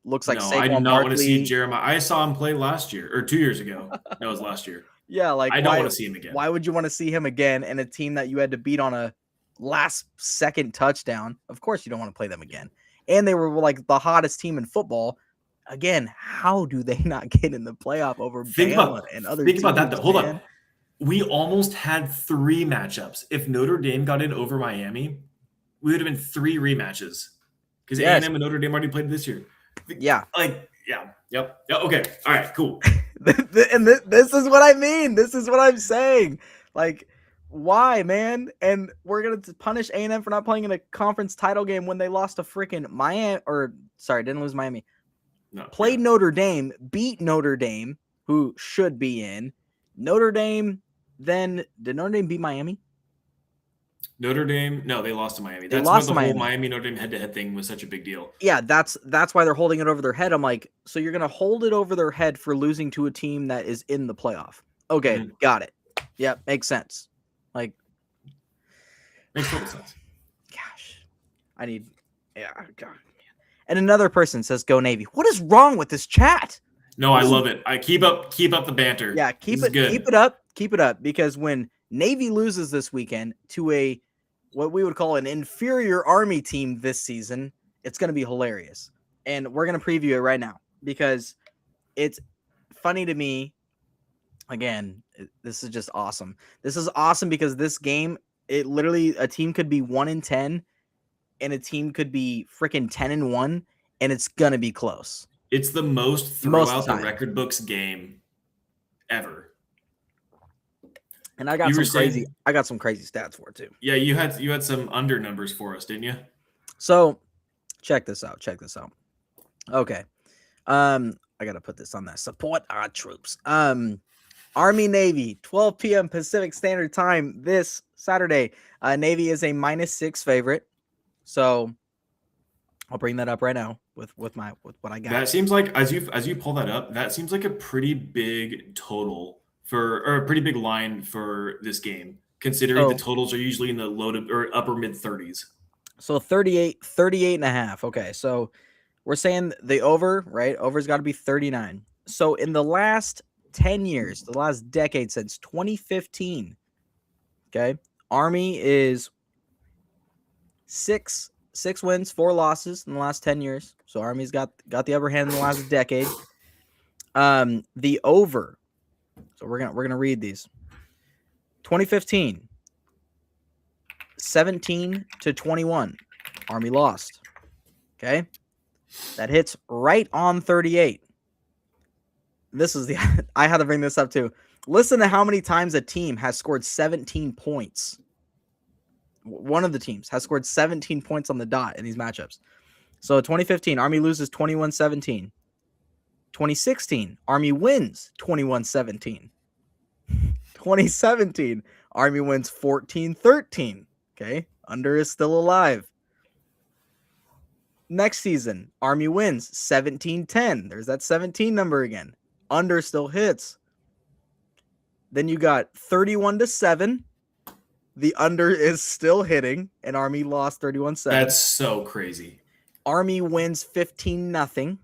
looks like Saquon
I do not
Barkley?
want to see Jeremiah. I saw him play last year or 2 years ago. That was last year.
Yeah, like
I don't want to see him again.
Why would you want to see him again in a team that you had to beat on a last-second touchdown? Of course, you don't want to play them again. And they were like the hottest team in football. Again, how do they not get in the playoff over Bama and other teams?
Think about that, though. Hold on. We almost had 3 matchups. If Notre Dame got in over Miami, we would have been 3 rematches because A&M and Notre Dame already played this year.
Yeah.
Yep. Okay. All right, cool.
And this is what I mean. This is what I'm saying. Like, why, man? And we're going to punish A&M for not playing in a conference title game when they lost to freaking Miami. Didn't lose Miami. Played Notre Dame, beat Notre Dame, who should be in. Notre Dame, then did Notre Dame beat Miami?
Notre Dame, no, they lost to Miami.
That's why the
whole Miami Notre Dame head-to-head thing was such a big deal.
Yeah, that's why they're holding it over their head. I'm like, so you're gonna hold it over their head for losing to a team that is in the playoff? Okay, got it. Yeah, makes sense. Like,
makes total sense.
Gosh, God. And another person says, "Go Navy." What is wrong with this chat?
No, I love it. I keep up the banter.
Yeah, keep it up, because when Navy loses this weekend to what we would call an inferior Army team this season, it's going to be hilarious. And we're going to preview it right now because it's funny to me. Again, this is just awesome. This is awesome because this game, a team could be 1-10 and a team could be freaking 10-1, and it's going to be close.
It's the most throw out the record books game ever.
And I got some crazy stats for it too.
Yeah, you had some under numbers for us, didn't you?
So check this out. Okay. I gotta put this on that. Support our troops. Army Navy, 12 p.m. Pacific Standard Time this Saturday. Navy is a -6 favorite. So I'll bring that up right now with what I got.
That seems like as you pull that up, that seems like a pretty big total or a pretty big line for this game, considering the totals are usually in the low to or upper mid 30s.
So 38.5. Okay, so we're saying the over, right? Over's got to be 39. So in the last 10 years, the last decade since 2015, okay, Army is 6 wins, 4 losses in the last 10 years. So Army's got the upper hand in the last decade. The over. So we're gonna read these. 2015, 17-21. Army lost. Okay, that hits right on 38. This is I had to bring this up too. Listen to how many times a team has scored 17 points. One of the teams has scored 17 points on the dot in these matchups. So 2015, Army loses 21-17. 2016, Army wins 21-17. 2017, Army wins 14-13. Okay, under is still alive. Next season, Army wins 17-10. There's that 17 number again. Under still hits. Then you got 31-7. The under is still hitting, and Army lost 31-7.
That's so crazy.
Army wins 15-0.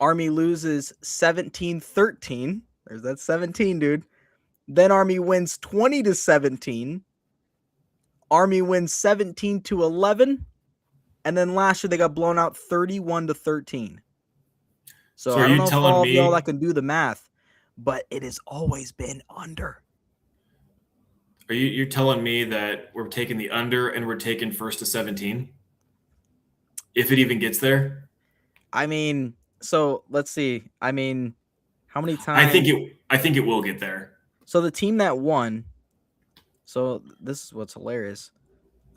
Army loses 17-13. There's that 17, dude. Then Army wins 20-17. Army wins 17-11. And then last year they got blown out 31-13. So I don't know if all of y'all that can do the math, but it has always been under.
You're telling me that we're taking the under and we're taking first to 17? If it even gets there?
I mean, so let's see. I mean, how many times?
I think it will get there.
So the team that won. So this is what's hilarious.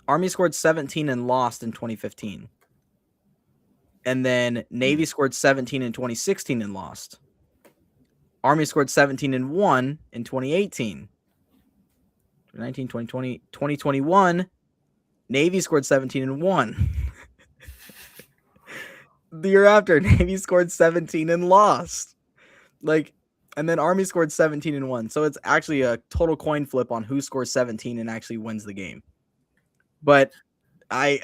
Army scored 17 and lost in 2015. And then Navy scored 17 in 2016 and lost. Army scored 17 and won in 2018. 2019, 2020, 2021, Navy scored 17 and won. The year after, Navy scored 17 and lost. And then Army scored 17 and won. So it's actually a total coin flip on who scores 17 and actually wins the game. But I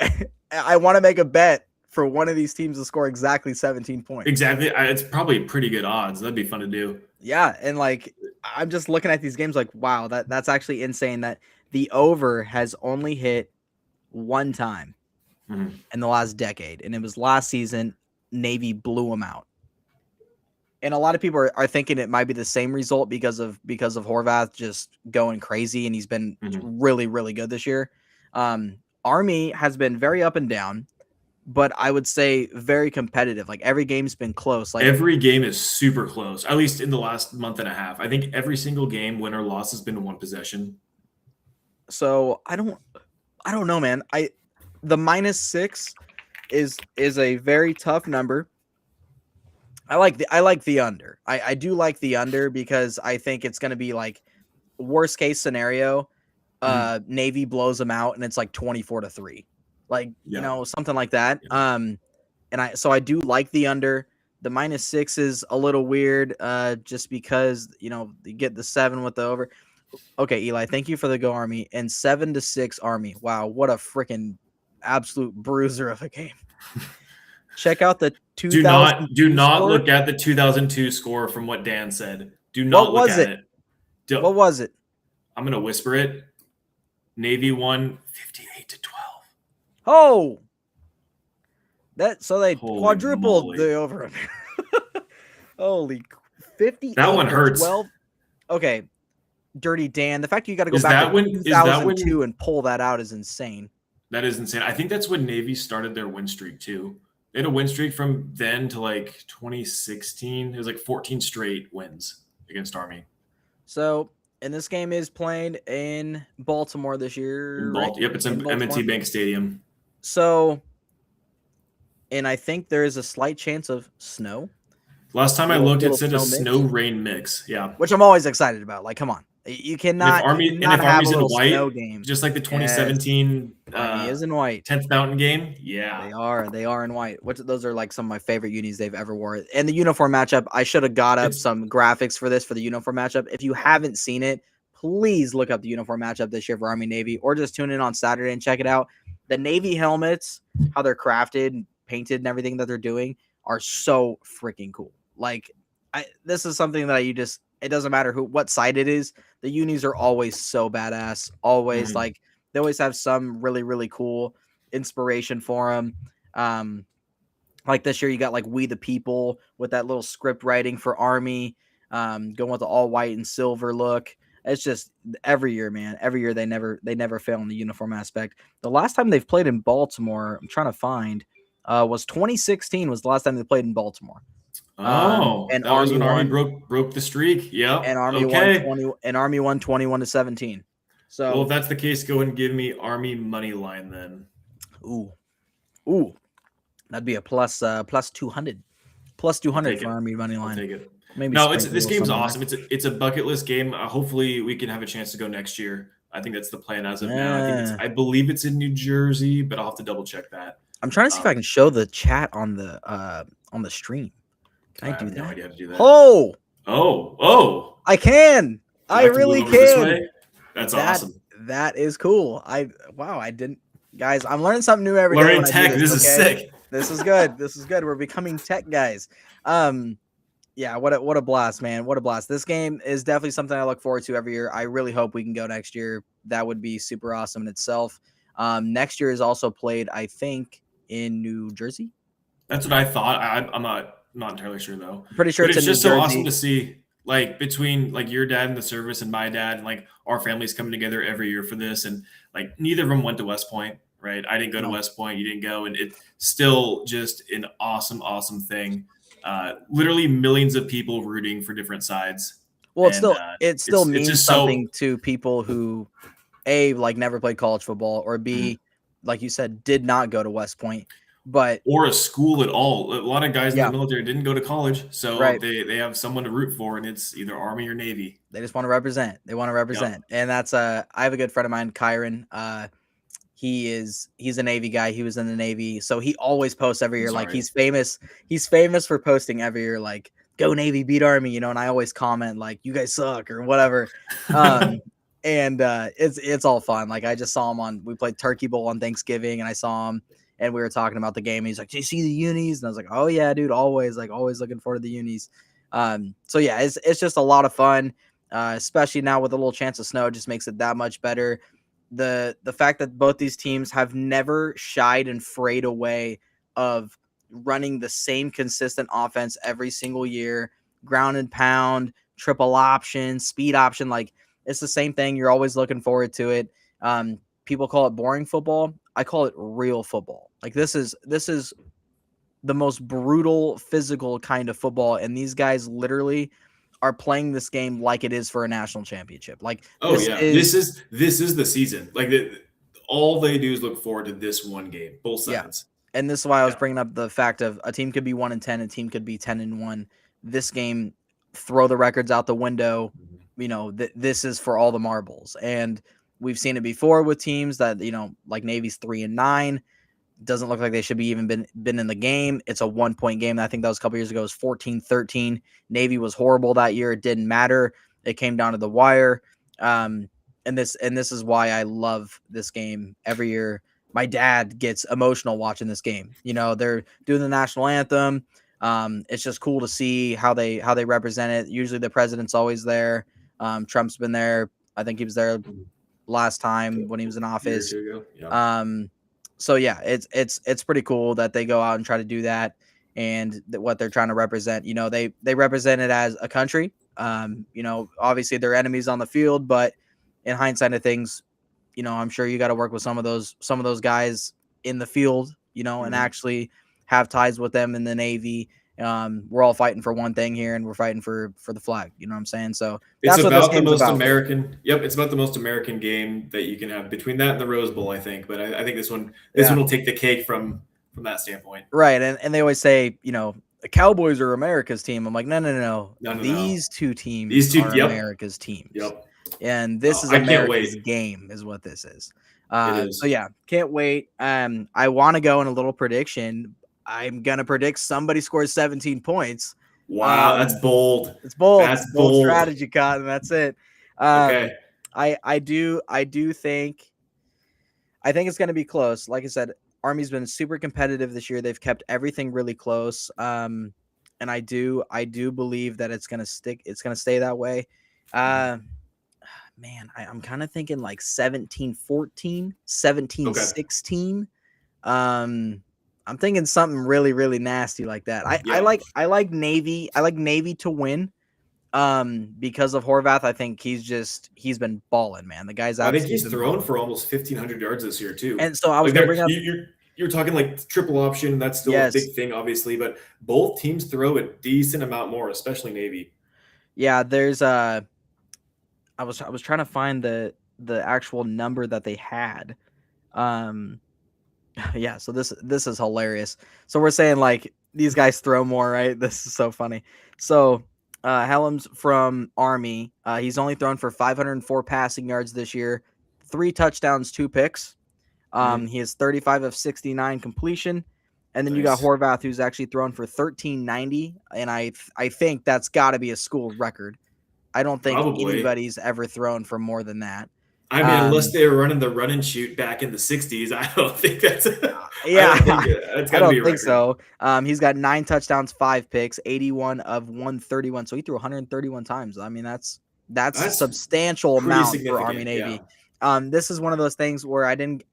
want to make a bet for one of these teams to score exactly 17 points.
Exactly. It's probably pretty good odds. That'd be fun to do.
Yeah, and I'm just looking at these games wow, that's actually insane that the over has only hit one time in the last decade, and it was last season. Navy blew them out. And a lot of people are thinking it might be the same result because of Horvath just going crazy, and he's been really, really good this year. Army has been very up and down, but I would say very competitive. Every game's been close.
Every game is super close, at least in the last month and a half. I think every single game, win or loss, has been one possession.
So I don't know, man. The -6 is a very tough number. I like the under. I do like the under because I think it's going to be worst case scenario. Navy blows them out and it's 24-3, something like that. Yeah. So I do like the under. The -6 is a little weird, just because you get the 7 with the over. Okay, Eli, thank you for the go Army and 7-6 Army. Wow, what a freaking absolute bruiser of a game. Check out the 2000.
Do not look at the 2002 score from what Dan said. Do not look at it.
What was it?
I'm gonna whisper it. Navy won 58-12.
Oh, so they quadrupled the over. Holy 58.
That one hurts.
12. Okay, Dirty Dan. The fact you got to go back to 2002 and pull that out is insane.
That is insane. I think that's when Navy started their win streak too. They had a win streak from then to 2016. It was 14 straight wins against Army.
So. And this game is playing in Baltimore this year. Right?
Yep, it's in M&T Bank Stadium.
So, and I think there is a slight chance of snow.
Last time I looked, it said a snow-rain mix. Yeah.
Which I'm always excited about. Come on. You cannot,
if Army's in white,
game.
Just like the 2017
Army is in white.
10th Mountain game. Yeah.
They are in white. Those are some of my favorite unis they've ever wore. And the uniform matchup, I should have got up some graphics for the uniform matchup. If you haven't seen it, please look up the uniform matchup this year for Army Navy, or just tune in on Saturday and check it out. The Navy helmets, how they're crafted, painted, and everything that they're doing are so freaking cool. This is something that it doesn't matter what side it is. The unis are always so badass. Always they always have some really, really cool inspiration for them. This year you got We the People with that little script writing for Army, going with the all white and silver look. It's just every year, man. Every year they never fail in the uniform aspect. The last time they've played in Baltimore, I'm trying to find, was 2016 was the last time they played in Baltimore.
And that was when Army broke the streak. Yeah.
And Army won 21-17. So,
well, if that's the case, go and give me Army money line then.
Ooh, that'd be a plus 200. Plus
I'll
200
take
for
it.
Army money
I'll
line.
take it.
Maybe
No, it's
sprinkle a
this
little
game's
something in there.
awesome. It's a bucket list game. Hopefully, we can have a chance to go next year. I think that's the plan as of now. I believe it's in New Jersey, but I'll have to double check that.
I'm trying to see if I can show the chat on the stream. Can I
I
do
have no
that?
idea how to do that.
Oh,
Oh!
I can.
Do I
I
have to move
really
over this
can.
way? That's awesome.
That is cool. Wow, I didn't, guys. I'm learning something new every day
Learning
when I do
tech.
this.
This is
Okay,
sick.
this is good. This is good. We're becoming tech guys. Yeah, what a blast, man. What a blast. This game is definitely something I look forward to every year. I really hope we can go next year. That would be super awesome in itself. Next year is also played, I think, in New Jersey.
That's what I thought. I'm not entirely sure though.
I'm pretty sure
But
it's
it's
in New
just so awesome
Jersey.
to see, like between like your dad in the service and my dad, and like our families coming together every year for this. And like neither of them went to West Point, right? I didn't go to West Point. You didn't go, and it's still just an awesome thing. Literally millions of people rooting for different sides.
Well,
And
it still
it's
means
just so,
something to people who A, like never played college football, or B, like you said, did not go to West Point. But
or a school at all. A lot of guys in
yeah,
the military didn't go to college, so
right.
they have someone to root for, and it's either Army or Navy.
They just want to represent. They want to represent.
Yep.
And that's I have a good friend of mine, Kyron. He's a Navy guy. He was in the Navy. So he always posts every year. Like he's famous for posting every year, like, go Navy, beat Army, you know, and I always comment like, you guys suck or whatever. And it's all fun. Like I just saw him we played Turkey Bowl on Thanksgiving, and I saw him and we were talking about the game. And he's like, do you see the unis? And I was like, oh yeah, dude, always looking forward to the unis. So yeah, it's just a lot of fun. Especially now with a little chance of snow, just makes it that much better. The fact that both these teams have never shied and frayed away of running the same consistent offense every single year, ground and pound, triple option, speed option, like it's the same thing. You're always looking forward to it. People call it boring football. I call it real football. Like this is the most brutal physical kind of football, and these guys literally are playing this game like it is for a national championship. Like
this is the season. Like all they do is look forward to this one game, both sides.
Yeah. And this is why I was bringing up the fact of a team could be 1-10, a team could be 10-1. This game, throw the records out the window. You know, this is for all the marbles. And we've seen it before with teams that, you know, like Navy's 3-9. Doesn't look like they should be even been in the game. It's a 1-point game. I think that was a couple years ago. It was 14-13. Navy was horrible that year. It didn't matter. It came down to the wire. And this is why I love this game every year. My dad gets emotional watching this game. You know, they're doing the national anthem. It's just cool to see how they represent it. Usually the president's always there. Trump's been there. I think he was there last time when he was in office. So yeah, it's pretty cool that they go out and try to do that, and what they're trying to represent. You know, they represent it as a country. You know, obviously they're enemies on the field, but in hindsight of things, you know, I'm sure you got to work with some of those guys in the field, you know, and actually have ties with them in the Navy. We're all fighting for one thing here, and we're fighting for the flag. You know what I'm saying? So that's
it's
what this
about the
game's
most
about.
American. Yep, it's about the most American game that you can have between that and the Rose Bowl, I think. But I think this one will take the cake from that standpoint.
Right, and they always say, you know, the Cowboys are America's team. I'm like, no. These two teams are America's teams.
Yep.
And this is America's game, is what this is. So yeah, can't wait. I want to go in a little prediction. I'm gonna predict somebody scores 17 points.
Wow, that's bold.
It's bold.
That's
bold strategy, Cotton. That's it.
Okay.
I do think it's gonna be close. Like I said, Army's been super competitive this year. They've kept everything really close. And I do believe that it's gonna stick. It's gonna stay that way. Man, I'm kind of thinking like 17-14, 17-16. I'm thinking something really, really nasty like that. I like Navy. I like Navy to win. Because of Horvath, I think he's been balling, man. The guy's
I think he's thrown for almost 1,500 yards this year too.
And so I was gonna bring up.
You're talking like triple option. That's still a big thing, obviously, but both teams throw a decent amount more, especially Navy.
Yeah, there's I was trying to find the actual number that they had. Yeah, so this is hilarious. So we're saying like these guys throw more, right? This is so funny. So Helms from Army, he's only thrown for 504 passing yards this year, 3 touchdowns, 2 picks. He has 35 of 69 completion. And then you got
Nice.
Horvath, who's actually thrown for 1390, and I think that's got to be a school record. I don't think
Probably.
anybody's ever thrown for more than that.
I mean, unless they were running the run and shoot back in the 60s, I don't think that's I
Yeah,
don't think that's
I
got to be
don't
a
think
record.
so. He's got 9 touchdowns, 5 picks, 81 of 131. So he threw 131 times. I mean, that's
That's
substantial
pretty
amount for Army
significant. Yeah.
Navy. This is one of those things where I didn't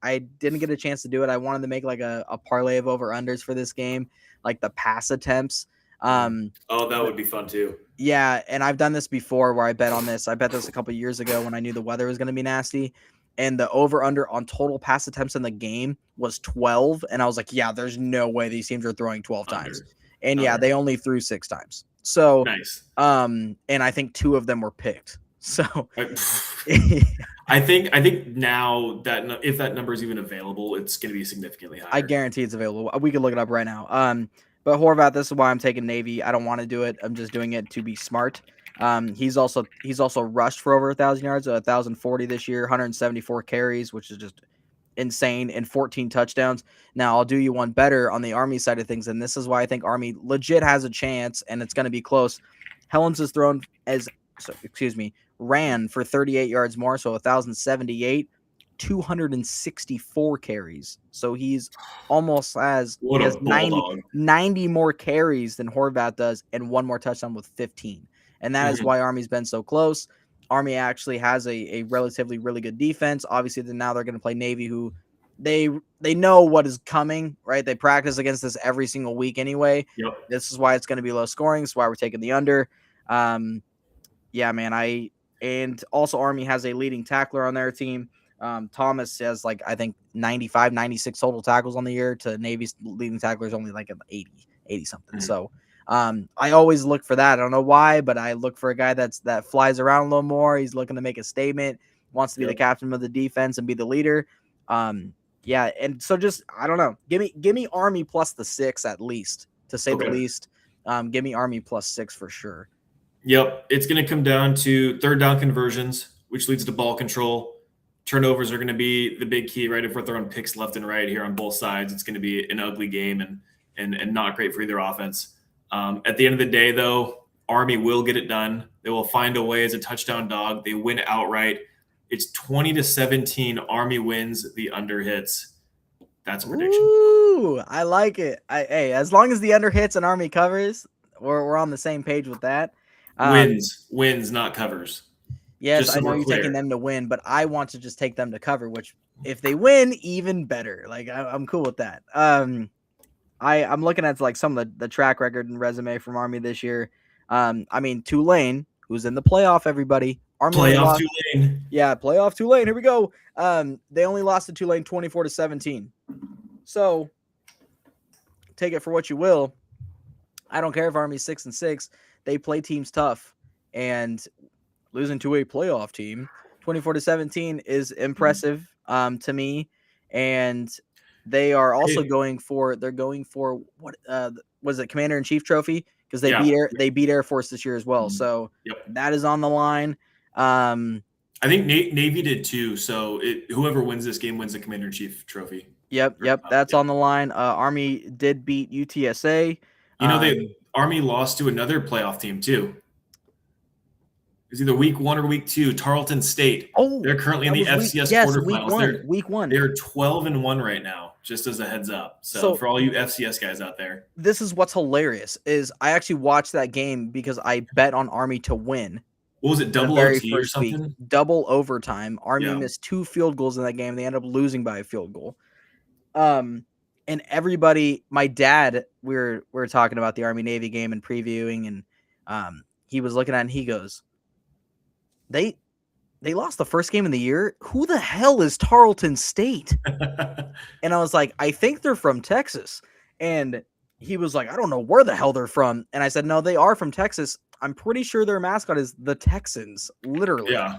get a chance to do it. I wanted to make like a parlay of over unders for this game, like the pass attempts.
Oh, that would be fun too.
Yeah, and I've done this before where I bet on this. I bet this a couple years ago when I knew the weather was going to be nasty. And the over-under on total pass attempts in the game was 12. And I was like, yeah, there's no way these teams are throwing 12 times. And yeah, they only threw 6 times. So,
nice.
And I think 2 of them were picked. So
I think now that if that number is even available, it's going to be significantly higher.
I guarantee it's available. We can look it up right now. But Horvath, this is why I'm taking Navy. I don't want to do it. I'm just doing it to be smart. He's also rushed for over 1,000 yards, 1,040 this year, 174 carries, which is just insane, and 14 touchdowns. Now I'll do you one better on the Army side of things, and this is why I think Army legit has a chance, and it's going to be close. Helms has ran for 38 yards more, so 1,078. 264 carries. So he's almost has 90 more carries than Horvath does and 1 more touchdown with 15. And that is why Army's been so close. Army actually has a relatively really good defense. Obviously, now they're going to play Navy, who they know what is coming, right? They practice against this every single week anyway.
Yep.
This is why it's going to be low scoring. That's why we're taking the under. Yeah, man. And also Army has a leading tackler on their team. Thomas has like, I think 95, 96 total tackles on the year to Navy's leading tackler is only like 80 something. So, I always look for that. I don't know why, but I look for a guy that flies around a little more. He's looking to make a statement, wants to be the captain of the defense and be the leader. Yeah. And so just, I don't know, give me Army plus the 6 at least, to say the least. Give me Army plus 6 for sure.
Yep. It's going to come down to third down conversions, which leads to ball control. Turnovers are going to be the big key, right? If we're throwing picks left and right here on both sides, it's going to be an ugly game and not great for either offense. At the end of the day, though, Army will get it done. They will find a way as a touchdown dog. They win outright. It's 20-17. Army wins. The under hits. That's a prediction.
Ooh, I like it. Hey, as long as the under hits and Army covers, we're on the same page with that.
Wins, not covers.
Yes, I know you're taking them to win, but I want to just take them to cover, which if they win, even better. Like I'm cool with that. I'm looking at like some of the track record and resume from Army this year. I mean Tulane, who's in the playoff, everybody. Army
playoff Tulane.
Yeah, playoff Tulane. Here we go. They only lost to Tulane 24-17. So take it for what you will. I don't care if Army's 6-6. They play teams tough, and losing to a playoff team 24-17 is impressive to me. And they are also going for what was it, Commander-in-Chief trophy, because they beat Air Force this year as well. So that is on the line.
I think Navy did too. So whoever wins this game wins the Commander-in-Chief trophy.
Yep. That's on the line. Army did beat UTSA.
Army lost to another playoff team too. It's either week 1 or week 2. Tarleton State.
Oh,
they're currently in the FCS quarterfinals.
Week one.
They're 12-1 right now, just as a heads up. So for all you FCS guys out there,
this is what's hilarious is I actually watched that game because I bet on Army to win.
What was it, double OT or something?
Week, double overtime. Army missed 2 field goals in that game. They ended up losing by a field goal. And everybody, my dad, we were talking about the Army Navy game and previewing, and he was looking at it and he goes, They lost the first game of the year. Who the hell is Tarleton State? And I was like, I think they're from Texas. And he was like, I don't know where the hell they're from. And I said, no, they are from Texas. I'm pretty sure their mascot is the Texans, literally.
Yeah.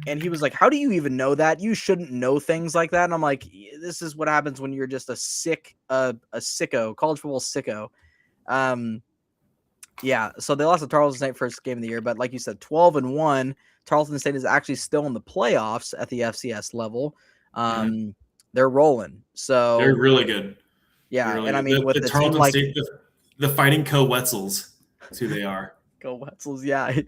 And he was like, "How do you even know that? You shouldn't know things like that." And I'm like, "This is what happens when you're just a sicko, college football sicko." Yeah. So they lost to Tarleton State first game of the year, but like you said, 12-1. Tarleton State is actually still in the playoffs at the FCS level.
Mhm.
They're rolling.
They're
So
really good. They're
yeah,
really
and I
good.
mean with
The
the team
Tarleton
like
State, the Fighting Co-Wetzels. That's who they are.
Go Wetzels, yeah.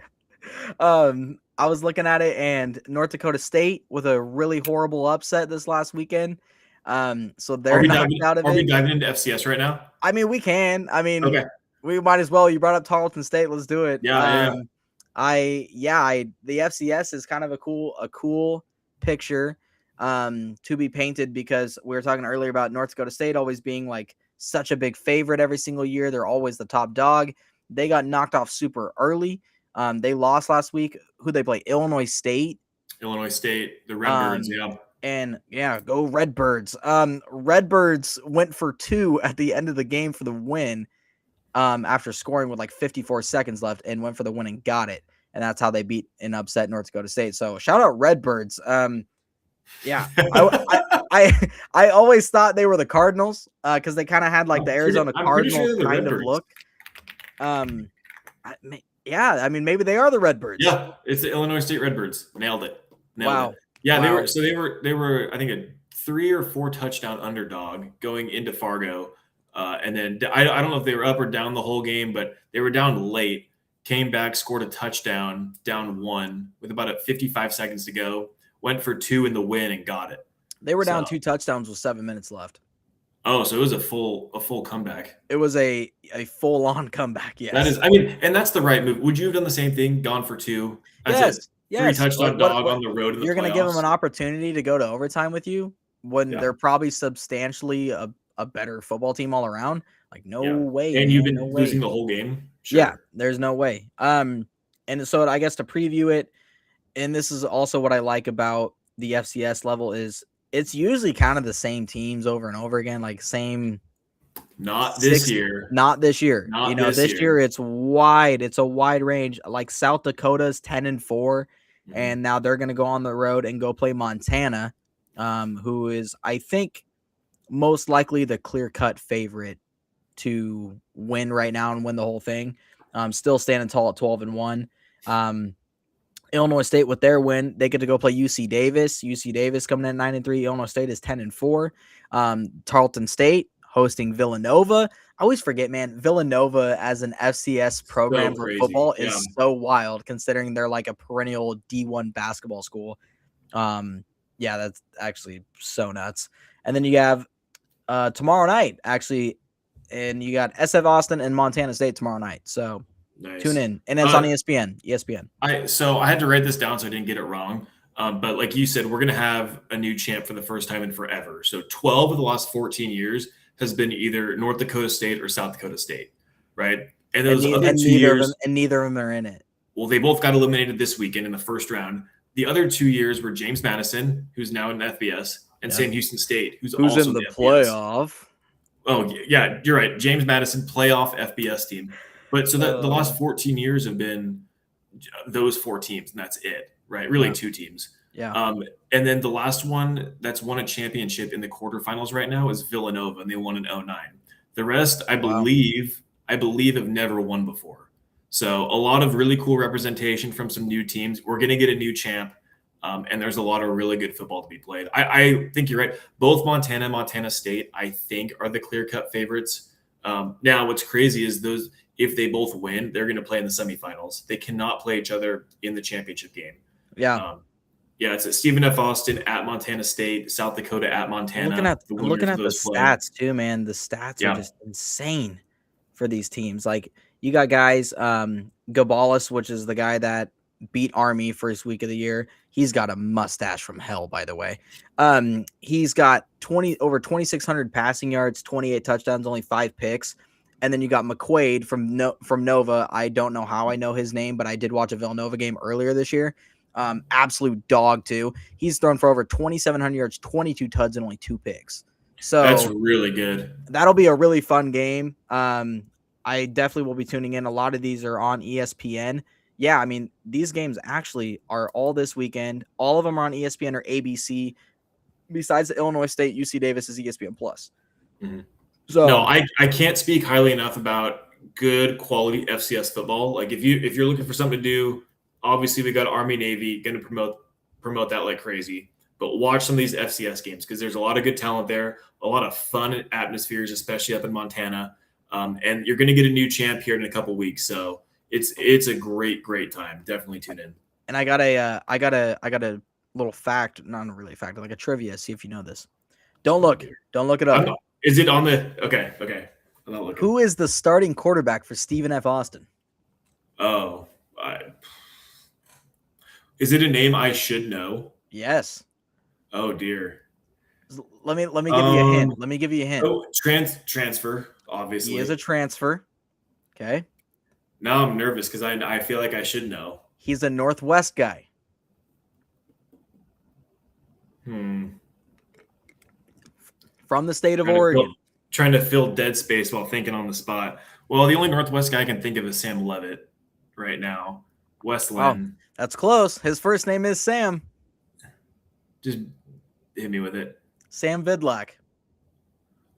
I was looking at it, and North Dakota State with a really horrible upset this last weekend. So
Are
they're
we
knocked
diving?
out of
Are we
it.
diving into FCS right now?
I mean, we can. I mean,
Okay.
we might as well. You brought up Tarleton State. Let's do it.
Yeah, yeah, yeah.
The FCS is kind of a cool picture to be painted, because we were talking earlier about North Dakota State always being like such a big favorite every single year. They're always the top dog. They got knocked off super early. They lost last week. Who they play? Illinois State.
Illinois State, the Redbirds.
Um,
Yeah.
and yeah, go Redbirds. Redbirds went for 2 at the end of the game for the win. After scoring with like 54 seconds left, and went for the win and got it. And that's how they beat and upset North Dakota State. So shout out Redbirds. Yeah, I always thought they were the Cardinals because they kind of had like the Arizona
I'm pretty sure
Cardinals
they're the
kind of
Redbirds.
look. Yeah, I mean maybe they are the Redbirds.
Yeah, it's the Illinois State Redbirds. Nailed it.
Wow.
Yeah,
Wow.
they were I think a 3 or 4 touchdown underdog going into Fargo. And then I don't know if they were up or down the whole game, but they were down late, came back, scored a touchdown, down 1 with about 55 seconds to go, went for 2 in the win and got it.
They were down 2 touchdowns with 7 minutes left.
Oh, so it was a full comeback.
It was a full-on comeback, yes.
That is, I mean, and that's the right move. Would you have done the same thing, gone for 2 as a
yes.
3-touchdown dog on the road in the
You're
playoffs?
Gonna give them an opportunity to go to overtime with you when they're probably substantially a better football team all around. Like, no way,
and
man,
you've been
no
losing
way.
the whole game. Sure.
Yeah, there's no way. And so I guess to preview it, and this is also what I like about the FCS level, is it's usually kind of the same teams over and over again, like same.
Not this year.
Not this year.
Not
you know, this year it's wide. It's a wide range. Like South Dakota's 10-4, and now they're going to go on the road and go play Montana, who is, I think, most likely the clear-cut favorite to win right now and win the whole thing. Still standing tall at 12-1. Illinois State with their win, they get to go play UC Davis. UC Davis coming in 9-3. Illinois State is 10-4. Tarleton State hosting Villanova. I always forget, man, Villanova as an FCS program for football is so wild, considering they're like a perennial D1 basketball school. Yeah, that's actually so nuts. And then you have tomorrow night, actually, and you got SF Austin and Montana State tomorrow night. So nice. Tune in, and it's on ESPN.
I had to write this down so I didn't get it wrong. But like you said, we're going to have a new champ for the first time in forever. So 12 of the last 14 years has been either North Dakota State or South Dakota State, right? And those other 2 years,
neither of them are in it.
Well, they both got eliminated this weekend in the first round. The other 2 years were James Madison, who's now in the FBS, and Sam Houston State, who's also
in the playoff.
Oh, yeah, you're right. James Madison, playoff FBS team. But so that the last 14 years have been those 4 teams, and that's it, right? Really 2 teams.
Yeah.
And then the last one that's won a championship in the quarterfinals right now is Villanova, and they won in 2009. The rest, I believe, have never won before. So a lot of really cool representation from some new teams. We're going to get a new champ, and there's a lot of really good football to be played. I think you're right. Both Montana and Montana State, I think, are the clear-cut favorites. Now, what's crazy is those – if they both win, they're going to play in the semifinals. They cannot play each other in the championship game.
Yeah.
It's at Stephen F. Austin at Montana State, South Dakota at Montana.
I'm looking at the stats too, man. The stats are just insane for these teams. Like, you got guys, Gabalis, which is the guy that beat Army first week of the year. He's got a mustache from hell, by the way. He's got over 2,600 passing yards, 28 touchdowns, only 5 picks. And then you got McQuaid from Nova. I don't know how I know his name, but I did watch a Villanova game earlier this year. Absolute dog too. He's thrown for over 2,700 yards, 22 tuds, and only 2 picks. So
that's really good.
That'll be a really fun game. I definitely will be tuning in. A lot of these are on ESPN. yeah, I mean, these games actually are all this weekend. All of them are on ESPN or ABC. Besides the Illinois State, UC Davis is ESPN Plus.
Mhm. No,
So
I can't speak highly enough about good quality FCS football. Like if you're looking for something to do, obviously we got Army Navy going to promote that like crazy. But watch some of these FCS games because there's a lot of good talent there, a lot of fun atmospheres, especially up in Montana. And you're going to get a new champ here in a couple weeks, so it's a great time. Definitely tune in.
and I got a little fact, not really a fact, like a trivia. See if you know this. Don't
Oh
look,
dear,
don't look it
I'm
up.
not. Is it on the? Okay. I'm not looking.
Who is the starting quarterback for Stephen F. Austin?
Oh, is it a name I should know?
Yes.
Oh dear.
Let me give you a hint.
Um.
Let me give you a hint.
Oh, transfer.
He is a
Obviously.
transfer. Okay.
Now I'm nervous because I feel like I should know.
He's a Northwest guy.
Hmm.
From the state of
Trying to fill,
Oregon.
trying to fill dead space while thinking on the spot. Well, the only Northwest guy I can think of is Sam Levitt right now.
Oh,
Westland.
that's close. His first name is Sam.
Just hit me with it.
Sam Vidlac.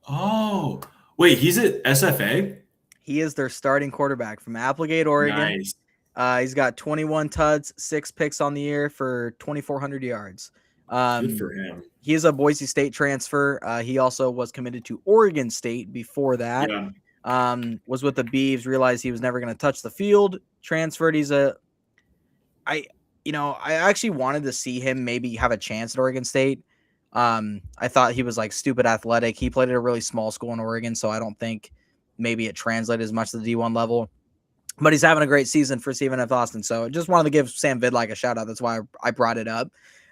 Oh, wait, he's at SFA?
He is their starting quarterback from Applegate, Oregon.
Nice.
He's got 21 tuds, 6 picks on the year for 2,400 yards.
Good for him.
He is a Boise State transfer. He also was committed to Oregon State before that.
Yeah.
Was with the Beavs, realized he was never going to touch the field, transferred. I actually wanted to see him maybe have a chance at Oregon State. I thought he was like stupid athletic. He played at a really small school in Oregon, so I don't think maybe it translated as much to the D1 level. But he's having a great season for Stephen F. Austin. So just wanted to give Sam Vidlac a shout out. That's why I brought it up.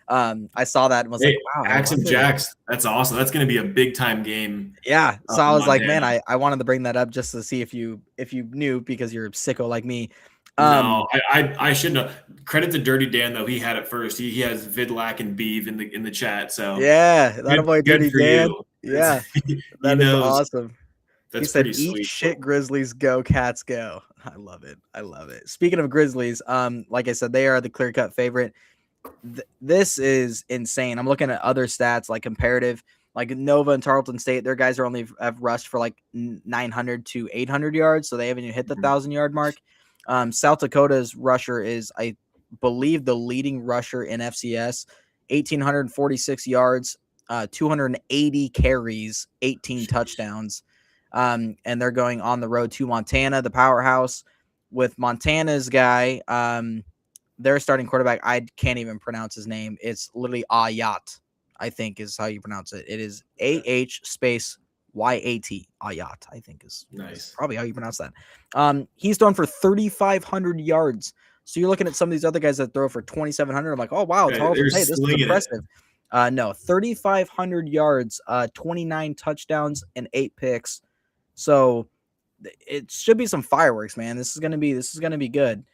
I saw that and was like, wow.
Axe and Jacks. That's awesome. That's going to be a big time game.
Yeah. So I was like, man,
Montana.
I wanted to bring that up just to see if you knew, because you're a sicko like me.
No, I should know. Credit to Dirty Dan though; he had it first. He has Vidlac and Beeve in the chat. So
yeah, that boy Dirty
for
Dan.
you.
Yeah,
he
that is
knows.
awesome.
That's
He said,
pretty
"Eat
sweet.
shit, Grizzlies, go Cats, go." I love it. I love it. Speaking of Grizzlies, like I said, they are the clear cut favorite. This is insane. I'm looking at other stats like comparative, like Nova and Tarleton State. Their guys are only have rushed for like 900 to 800 yards, so they haven't even hit the 1,000-yard mark. South Dakota's rusher is, I believe, the leading rusher in FCS, 1,846 yards, 280 carries, 18 touchdowns. And they're going on the road to Montana, the powerhouse, with Montana's guy. Their starting quarterback, I can't even pronounce his name. It's literally Ayat, I think is how you pronounce it. It is AH space YAT. Ayat, I think is
Nice.
probably how you pronounce that. He's thrown for 3,500 yards. So you're looking at some of these other guys that throw for 2,700. I'm like, oh wow, Tarleton State, this is impressive. No, 3,500 yards, 29 touchdowns, and 8 picks. So it should be some fireworks, man. This is gonna be good.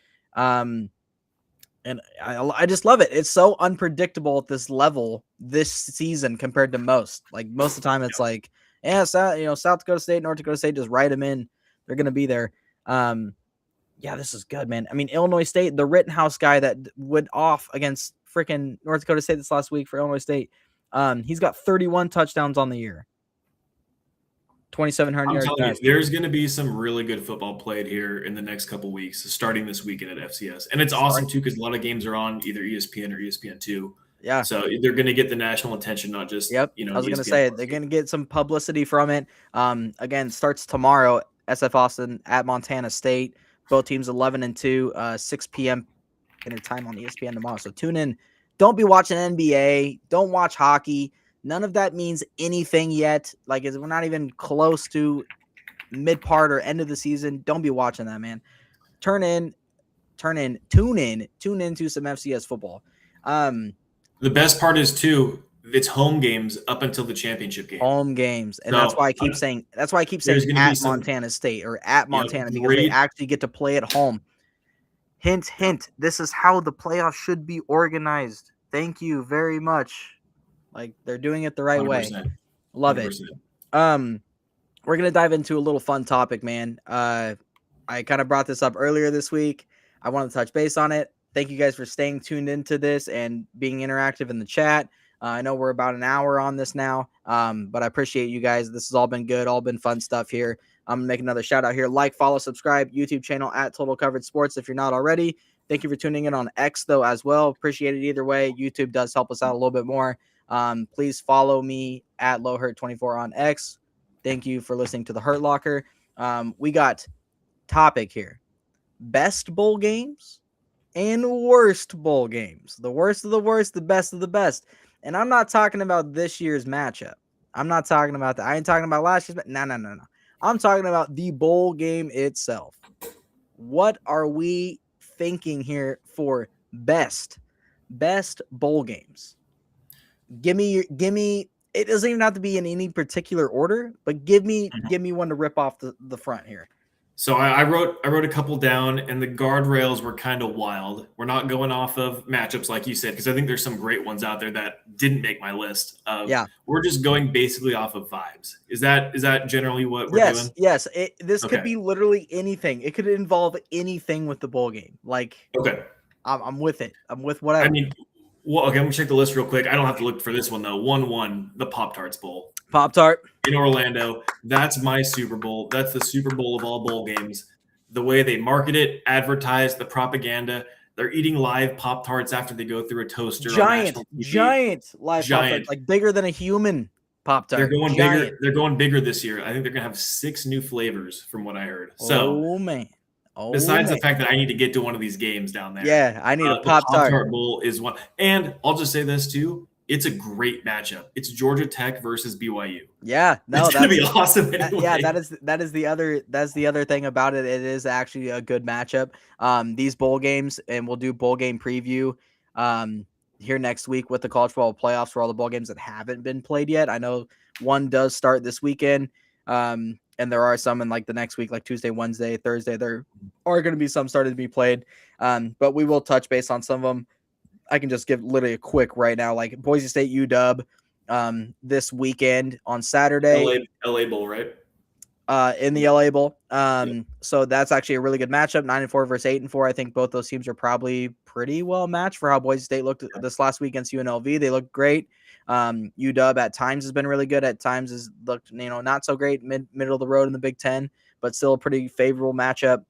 And I just love it. It's so unpredictable at this level this season compared to most. Like most of the time, it's like, yeah, South Dakota State, North Dakota State, just write them in. They're gonna be there. Yeah, this is good, man. I mean, Illinois State, the Rittenhouse guy that went off against freaking North Dakota State this last week for Illinois State, he's got 31 touchdowns on the year. 2,700
I'm
yards.
telling you, there's going to be some really good football played here in the next couple weeks, starting this weekend at FCS. And it's awesome too because a lot of games are on either ESPN or ESPN2.
Yeah.
So they're going to get the national attention, not just
I was going to say they're going to get some publicity from it. Again, starts tomorrow. SF Austin at Montana State. Both teams 11-2. 6 p.m. in time on ESPN tomorrow. So tune in. Don't be watching NBA. Don't watch hockey. None of that means anything yet. Like, we're not even close to mid part or end of the season. Don't be watching that, man. Tune in to some FCS football.
The best part is too, it's home games up until the championship game.
Home games, and that's why I keep saying at Montana State or at Montana, because they actually get to play at home. Hint, hint. This is how the playoffs should be organized. Thank you very much. Like, they're doing it the right 100%. Way. Love 100%. It. We're gonna dive into a little fun topic, man. I kind of brought this up earlier this week. I wanted to touch base on it. Thank you guys for staying tuned into this and being interactive in the chat. I know we're about an hour on this now, but I appreciate you guys. This has all been good, all been fun stuff here. I'm going to make another shout out here. Like, follow, subscribe, YouTube channel at Total Coverage Sports if you're not already. Thank you for tuning in on X, though, as well. Appreciate it either way. YouTube does help us out a little bit more. Please follow me at LowHurt24 on X. Thank you for listening to the Hurt Locker. We got topic here. Best bowl games and worst bowl games. The worst of the worst, the best of the best. And I'm not talking about this year's matchup. I'm not talking about that. I ain't talking about last year's. No. I'm talking about the bowl game itself. What are we thinking here for best bowl games? Give me. It doesn't even have to be in any particular order, but give me one to rip off the front here.
So I wrote a couple down, and the guardrails were kind of wild. We're not going off of matchups like you said, because I think there's some great ones out there that didn't make my list. We're just going basically off of vibes. Is that generally what we're doing?
Yes. This could be literally anything. It could involve anything with the bowl game. Like,
okay,
I'm with it. I'm with whatever.
I mean, well, okay, I'm gonna check the list real quick. I don't have to look for this one though. 1-1, the Pop-Tarts Bowl.
Pop-Tart
in Orlando. That's my Super Bowl. That's the Super Bowl of all bowl games. The way they market it, advertise, the propaganda. They're eating live Pop-Tarts after they go through a toaster.
Giant live Pop-Tarts, like bigger than a human Pop-Tart.
They're going bigger. They're going bigger this year. I think they're gonna have 6 new flavors from what I heard. So, besides the fact that I need to get to one of these games down there.
Yeah, I need a Pop-Tart.
The Pop-Tart Bowl is one. And I'll just say this too. It's a great matchup. It's Georgia Tech versus BYU.
Yeah, no,
that's gonna be awesome. Anyway.
That is the other thing about it. It is actually a good matchup. These bowl games, and we'll do bowl game preview here next week with the college football playoffs for all the bowl games that haven't been played yet. I know one does start this weekend, and there are some in like the next week, like Tuesday, Wednesday, Thursday. There are going to be some started to be played, but we will touch base on some of them. I can just give literally a quick right now, like Boise State UW this weekend on Saturday.
LA Bowl, right?
In the LA Bowl. So that's actually a really good matchup. 9-4 versus 8-4. I think both those teams are probably pretty well matched for how Boise State looked this last week against UNLV. They looked great. UW at times has been really good. At times has looked, not so great, middle of the road in the Big Ten, but still a pretty favorable matchup.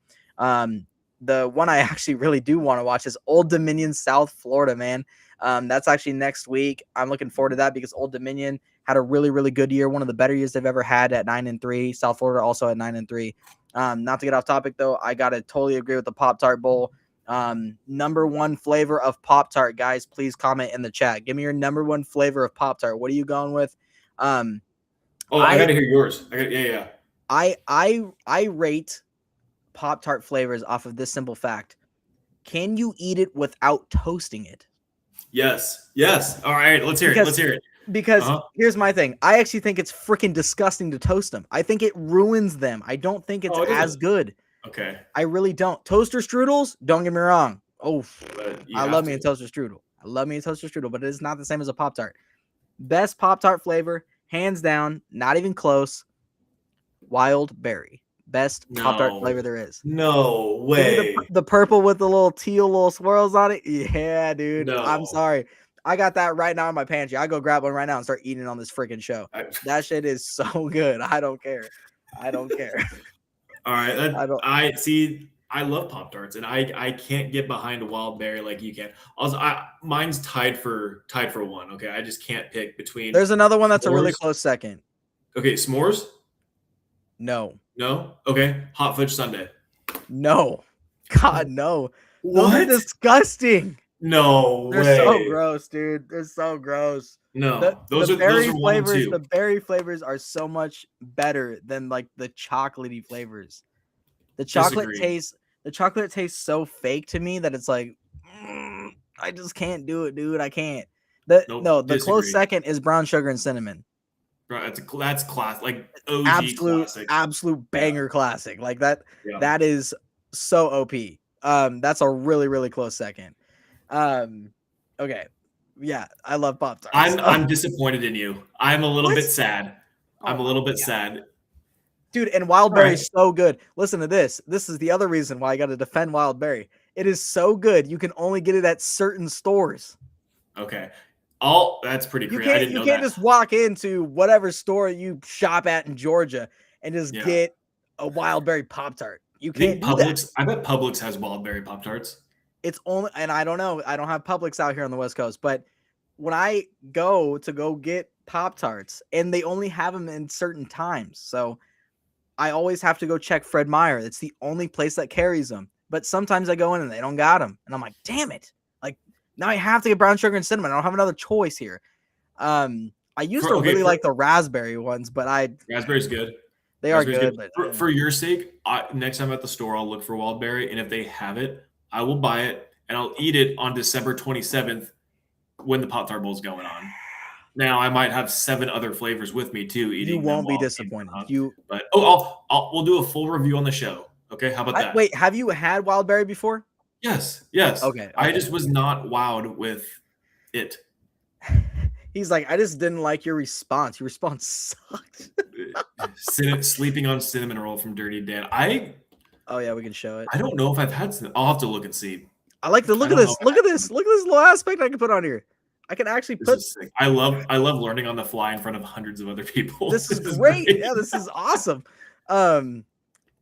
The one I actually really do want to watch is Old Dominion, South Florida, man. That's actually next week. I'm looking forward to that because Old Dominion had a really, really good year. One of the better years they've ever had at 9-3. South Florida also at 9-3. Not to get off topic though, I got to totally agree with the Pop-Tart Bowl. Number one flavor of Pop-Tart, guys, please comment in the chat. Give me your number one flavor of Pop-Tart. What are you going with?
I got to hear yours.
I rate Pop-Tart flavors off of this simple fact. Can you eat it without toasting it?
Yes. All right, let's hear it.
Because here's my thing. I actually think it's freaking disgusting to toast them. I think it ruins them. I don't think it's as good.
Okay.
I really don't. Toaster strudels, don't get me wrong. I love me a toaster strudel. But it is not the same as a Pop-Tart. Best Pop-Tart flavor, hands down, not even close, wild berry. Best Pop-Tart flavor there is.
No way.
The purple with the little swirls on it. Yeah, dude.
No.
I'm sorry. I got that right now in my pantry. I go grab one right now and start eating it on this freaking show. That shit is so good. I don't care.
All right. I love Pop-Tarts, and I can't get behind a wild berry like you can. Also, mine's tied for one. Okay, I just can't pick between.
There's another one that's a really close second.
Okay, s'mores.
No.
Okay, hot fudge sundae.
No. God, no.
What?
Those are disgusting.
No way.
They're so gross, dude. They're so gross.
No, those are flavors.
The berry flavors are so much better than like the chocolatey flavors. The chocolate tastes so fake to me that it's like I just can't do it, dude. I can't. The close second is brown sugar and cinnamon.
Bro, that's class, like OG classic.
Absolute banger classic. Like that.
Yeah.
That is so OP. That's a really, really close second. Okay. Yeah, I love Pop-Tarts.
I'm disappointed in you. I'm a little bit sad. Sad.
Dude, and wild berry is so good. Listen to this. This is the other reason why I got to defend wild berry. It is so good. You can only get it at certain stores.
Okay. That's pretty
You
creative. I
can't
didn't know
can't
that.
just walk into whatever store you shop at in Georgia and just
Yeah.
get a wild berry Pop Tart. You
I think
can't do that.
I bet Publix has wild berry Pop Tarts.
It's only, and I don't know. I don't have Publix out here on the West Coast, but when I go get Pop Tarts, and they only have them in certain times, so I always have to go check Fred Meyer. It's the only place that carries them. But sometimes I go in and they don't got them, and I'm like, damn it! Like now I have to get brown sugar and cinnamon. I don't have another choice here. I used to really like the raspberry ones, but
raspberry's good.
They are good. But
for your sake, next time at the store, I'll look for wild berry, and if they have it, I will buy it and I'll eat it on December 27th when the Pop Tart Bowl is going on. Now I might have 7 other flavors with me too. Eating
you won't be disappointed.
We'll do a full review on the show. Okay, how about that?
Wait, have you had wild berry before?
Yes.
Okay.
I just was not wowed with it.
He's like, I just didn't like your response. Your response sucked.
Sleeping on cinnamon roll from Dirty Dan.
Oh yeah, we can show it.
I don't know if I've had cinnamon. I'll have to look and see.
I like the look at this. Look at this little aspect I can put on here. I can actually put.
I love learning on the fly in front of hundreds of other people.
This is great. Yeah, this is awesome.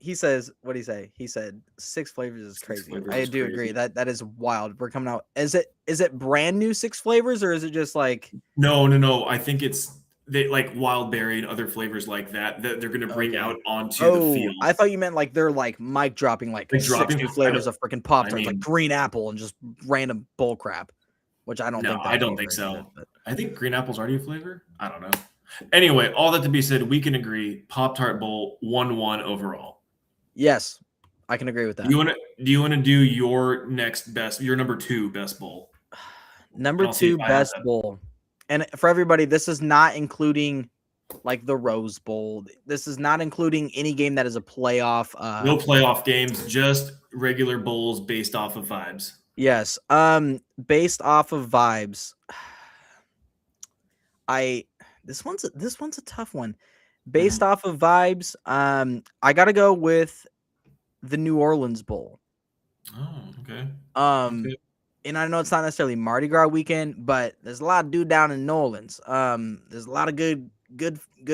He says, what did he say? He said 6 flavors is crazy. I do agree. That is wild. We're coming out. Is it brand new 6 flavors, or is it just like
No. I think it's like wild berry and other flavors like that they're going to bring out onto the field.
I thought you meant like they're like mic dropping like 6 new flavors of freaking Pop Tarts, like green apple and just random bull crap, which I don't think.
I don't think so. I think green apple's already a flavor. I don't know. Anyway, all that to be said, we can agree Pop Tart Bowl 1-1 overall.
Yes, I can agree with that.
Do you want to do your number 2 best bowl?
Number 2 best bowl. And for everybody, this is not including like the Rose Bowl. This is not including any game that is a playoff.
No playoff games, just regular bowls based off of vibes.
Yes. Based off of vibes. This one's a tough one. Based off of vibes, I gotta go with the New Orleans Bowl.
Oh, okay.
And I know it's not necessarily Mardi Gras weekend, but there's a lot of dude down in New Orleans. There's a lot of good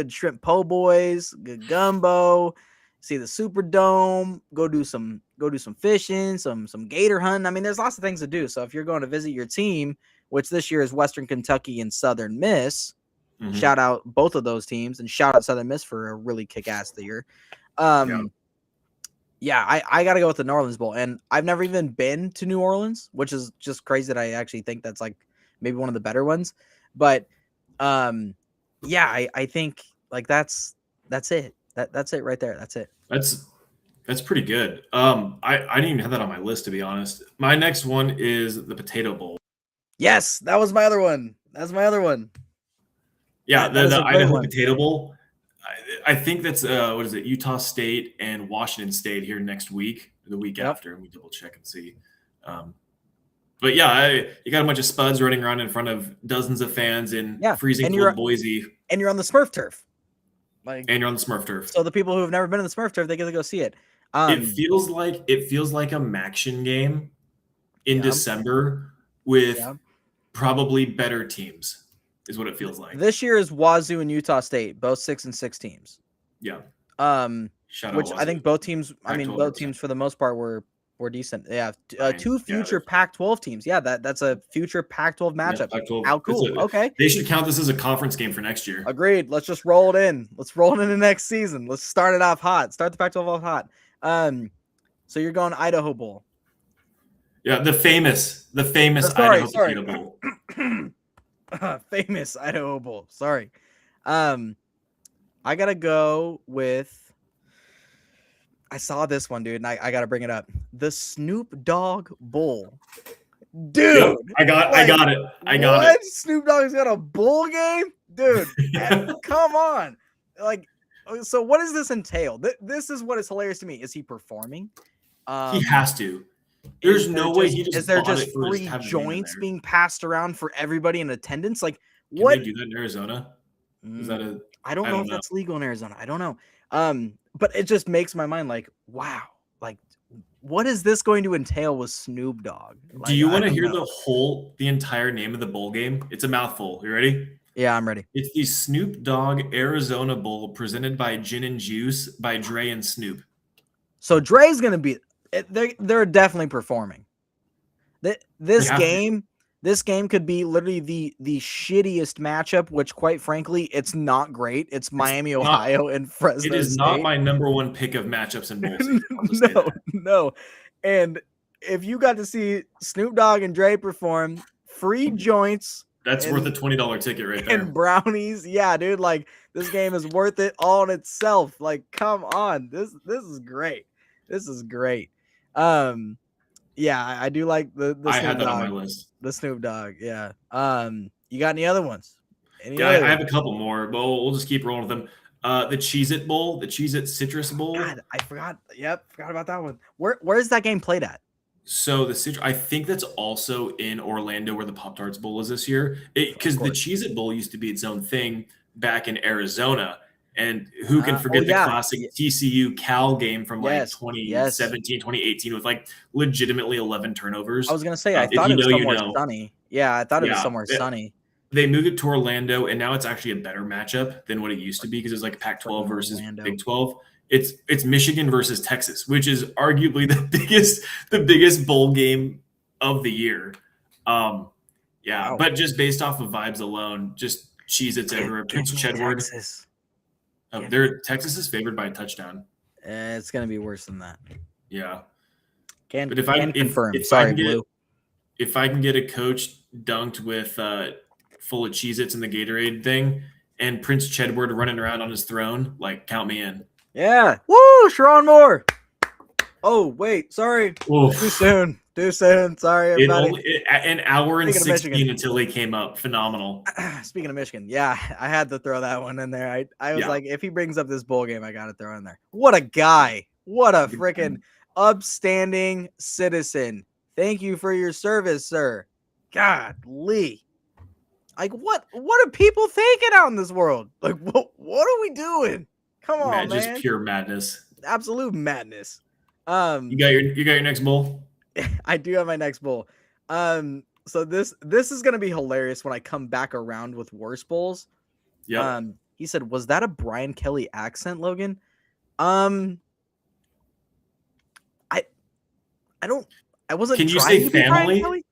shrimp po' boys, good gumbo. See the Superdome. Go do some fishing, some gator hunting. I mean, there's lots of things to do. So if you're going to visit your team, which this year is Western Kentucky and Southern Miss, shout out both of those teams, and shout out Southern Miss for a really kick-ass year. Yeah, I got to go with the New Orleans Bowl. And I've never even been to New Orleans, which is just crazy that I actually think that's like maybe one of the better ones. But yeah, I think like that's it. That's it right there. That's it.
That's pretty good. I didn't even have that on my list, to be honest. My next one is the Potato Bowl.
Yes, that was my other one. That's my other one.
Yeah, the Idaho Potato Bowl. I think that's what is it? Utah State and Washington State here next week, or the week after, and we double check and see. But yeah, you got a bunch of spuds running around in front of dozens of fans in freezing cold Boise,
and you're on the Smurf turf.
And you're on the Smurf turf.
So the people who have never been in the Smurf turf, they get to go see it.
It feels like a Maction game in December with probably better teams. Is what it feels like.
This year is Wazoo and Utah State, both 6-6 teams.
Yeah.
Which I think both teams. I mean, both teams for the most part were decent. Yeah. 2 future Pac-12 teams. Yeah, that's a future Pac-12 matchup.
Pac-12.
How cool. Okay.
They should count this as a conference game for next year.
Agreed. Let's just roll it in. Let's roll it into next season. Let's start it off hot. Start the Pac-12 off hot. So you're going Idaho Bowl.
Yeah, the famous Idaho Potato Bowl.
Famous Idaho Bowl. Sorry. I gotta go with. I saw this one, dude, and I gotta bring it up. The Snoop Dogg Bowl. Dude,
yeah, I got it.
Snoop Dogg's got a bowl game, dude. Come on, like, so what does this entail? This is what is hilarious to me. Is he performing?
He has to. There's no way he just.
Is there just free joints being passed around for everybody in attendance? Like, what?
Can they do that in Arizona? Is that a?
I don't know if that's legal in Arizona. I don't know. But it just makes my mind like, wow, like, what is this going to entail with Snoop Dogg?
Do
Like,
you
I
want to
don't
hear
know.
the entire name of the bowl game? It's a mouthful. You ready?
Yeah, I'm ready.
It's the Snoop Dogg Arizona Bowl presented by Gin and Juice by Dre and Snoop.
So Dre's gonna be. They're definitely performing. This
have to.
game, this game could be literally the shittiest matchup. Which, quite frankly, it's not great. It's
It's
Miami,
not.
Ohio, and
It
Fresno
is not
State.
my number one pick of matchups in bowl season. I'll just say
No,
that.
no. And if you got to see Snoop Dogg and Dre perform, free joints
That's worth a
and
$20 ticket right
and
there.
brownies, yeah, dude. Like this game is worth it all in itself. Like, come on, this is great. This is great. Yeah, I do like the
I
Snoop
had that on my
Dogg,
list.
the Snoop Dogg. Yeah. You got any other ones? Any
Yeah,
other
I have
ones?
a couple more, but we'll just keep rolling with them. The Cheez-It Bowl, the Cheez-It Citrus Bowl.
God, I forgot. Yep, forgot about that one. Where's that game played at?
So I think that's also in Orlando where the Pop Tarts Bowl is this year. Because the Cheez-It Bowl used to be its own thing back in Arizona. And who can forget the classic TCU Cal game from like 2017, 2018 with like legitimately 11 turnovers?
I was gonna say I thought it was somewhere sunny. Yeah, I thought it was somewhere sunny.
They moved it to Orlando, and now it's actually a better matchup than what it used to be because it's like Pac-12 versus Big 12. It's Michigan versus Texas, which is arguably the biggest bowl game of the year. Wow. But just based off of vibes alone, just Cheez-Its everywhere. Prince Chedward. Texas is favored by a touchdown.
It's gonna be worse than that.
Yeah.
But if I can
get a coach dunked with full of Cheez-Its in the Gatorade thing and Prince Chedward running around on his throne, like, count me in.
Yeah. Woo, Sharon Moore. Oh, wait, sorry. Oof. Too soon. Sorry, everybody.
An hour and 16 until he came up. Phenomenal.
Speaking of Michigan, yeah, I had to throw that one in there. I was like, if he brings up this bowl game, I got to throw in there. What a guy. What a freaking upstanding citizen. Thank you for your service, sir. Godly. Like, what are people thinking out in this world? Like, what are we doing? Come on, man.
Just pure madness.
Absolute madness.
You got your next bowl?
I do have my next bowl. So this is gonna be hilarious when I come back around with worse bowls.
Yeah.
He said, "Was that a Brian Kelly accent, Logan?" I wasn't.
Can you say family?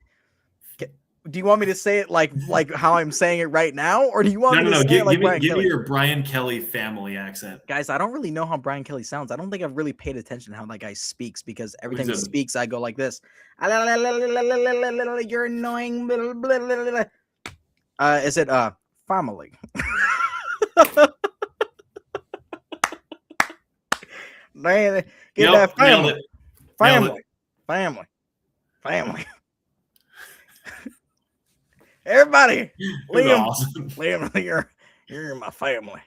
Do you want me to say it like how I'm saying it right now, or do you want me to say it like Brian Kelly?
Give me your Brian Kelly family accent.
Guys, I don't really know how Brian Kelly sounds. I don't think I've really paid attention to how that guy speaks because every time he speaks, I go like this. You're annoying. Is it family? Man, get that family. Family. Everybody, Liam, awesome. Liam, you're my family.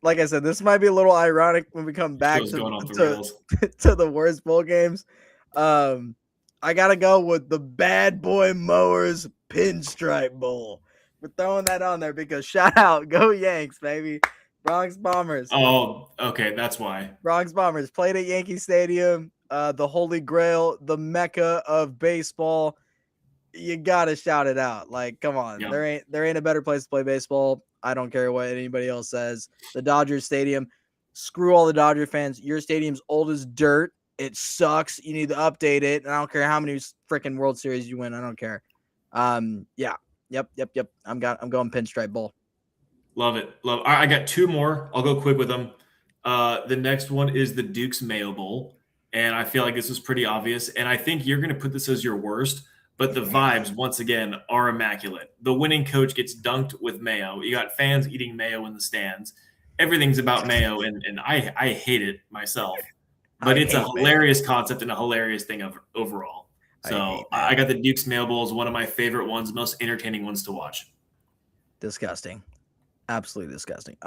Like I said, this might be a little ironic when we come back to the worst bowl games. I gotta go with the Bad Boy Mowers Pinstripe Bowl. We're throwing that on there because shout out, go Yanks, baby. Bronx Bombers.
Oh, okay, that's why.
Bronx Bombers played at Yankee Stadium. The Holy Grail, the Mecca of baseball. You gotta shout it out. Like, come on. Yep. There ain't a better place to play baseball. I don't care what anybody else says. The Dodgers Stadium. Screw all the Dodger fans. Your stadium's old as dirt. It sucks. You need to update it. And I don't care how many freaking World Series you win. I don't care. Yeah. Yep. I'm going Pinstripe Bowl.
Love it. All right, I got two more. I'll go quick with them. The next one is the Duke's Mayo Bowl. And I feel like this was pretty obvious. And I think you're going to put this as your worst. But the vibes, once again, are immaculate. The winning coach gets dunked with mayo. You got fans eating mayo in the stands. Everything's about mayo, and I hate it myself. But it's a hilarious concept and a hilarious thing overall. So I got the Duke's Mayo Bowl as one of my favorite ones, most entertaining ones to watch.
Disgusting. Absolutely disgusting.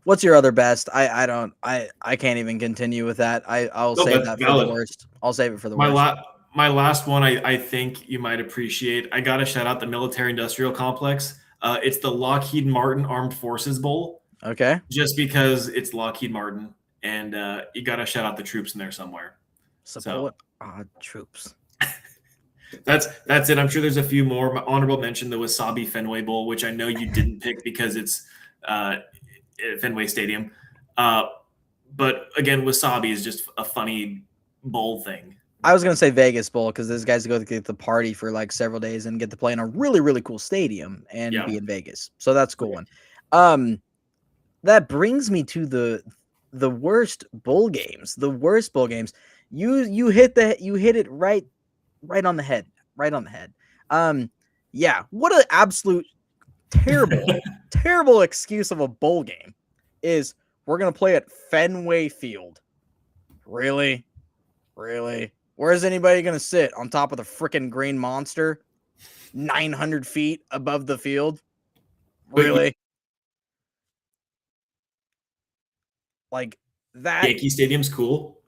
What's your other best? I can't even continue with that. I'll save that for the worst. I'll save it for the worst.
My last one, I think you might appreciate. I got to shout out the military industrial complex. It's the Lockheed Martin Armed Forces Bowl.
Okay.
just because it's Lockheed Martin, and you got to shout out the troops in there somewhere.
Support our troops.
That's it. I'm sure there's a few more. My honorable mention, the Wasabi Fenway Bowl, which I know you didn't pick because it's at Fenway Stadium. But again, Wasabi is just a funny bowl thing.
I was gonna say Vegas Bowl because those guys go to get the party for like several days and get to play in a really, really cool stadium and be in Vegas. So that's a cool one. That brings me to the worst bowl games. The worst bowl games. You hit it right on the head. Right on the head. Yeah, what an absolute terrible excuse of a bowl game is we're gonna play at Fenway Field. Really? Where's anybody gonna sit on top of the freaking green monster 900 feet above the field? Really? Like that.
Yankee Stadium's cool.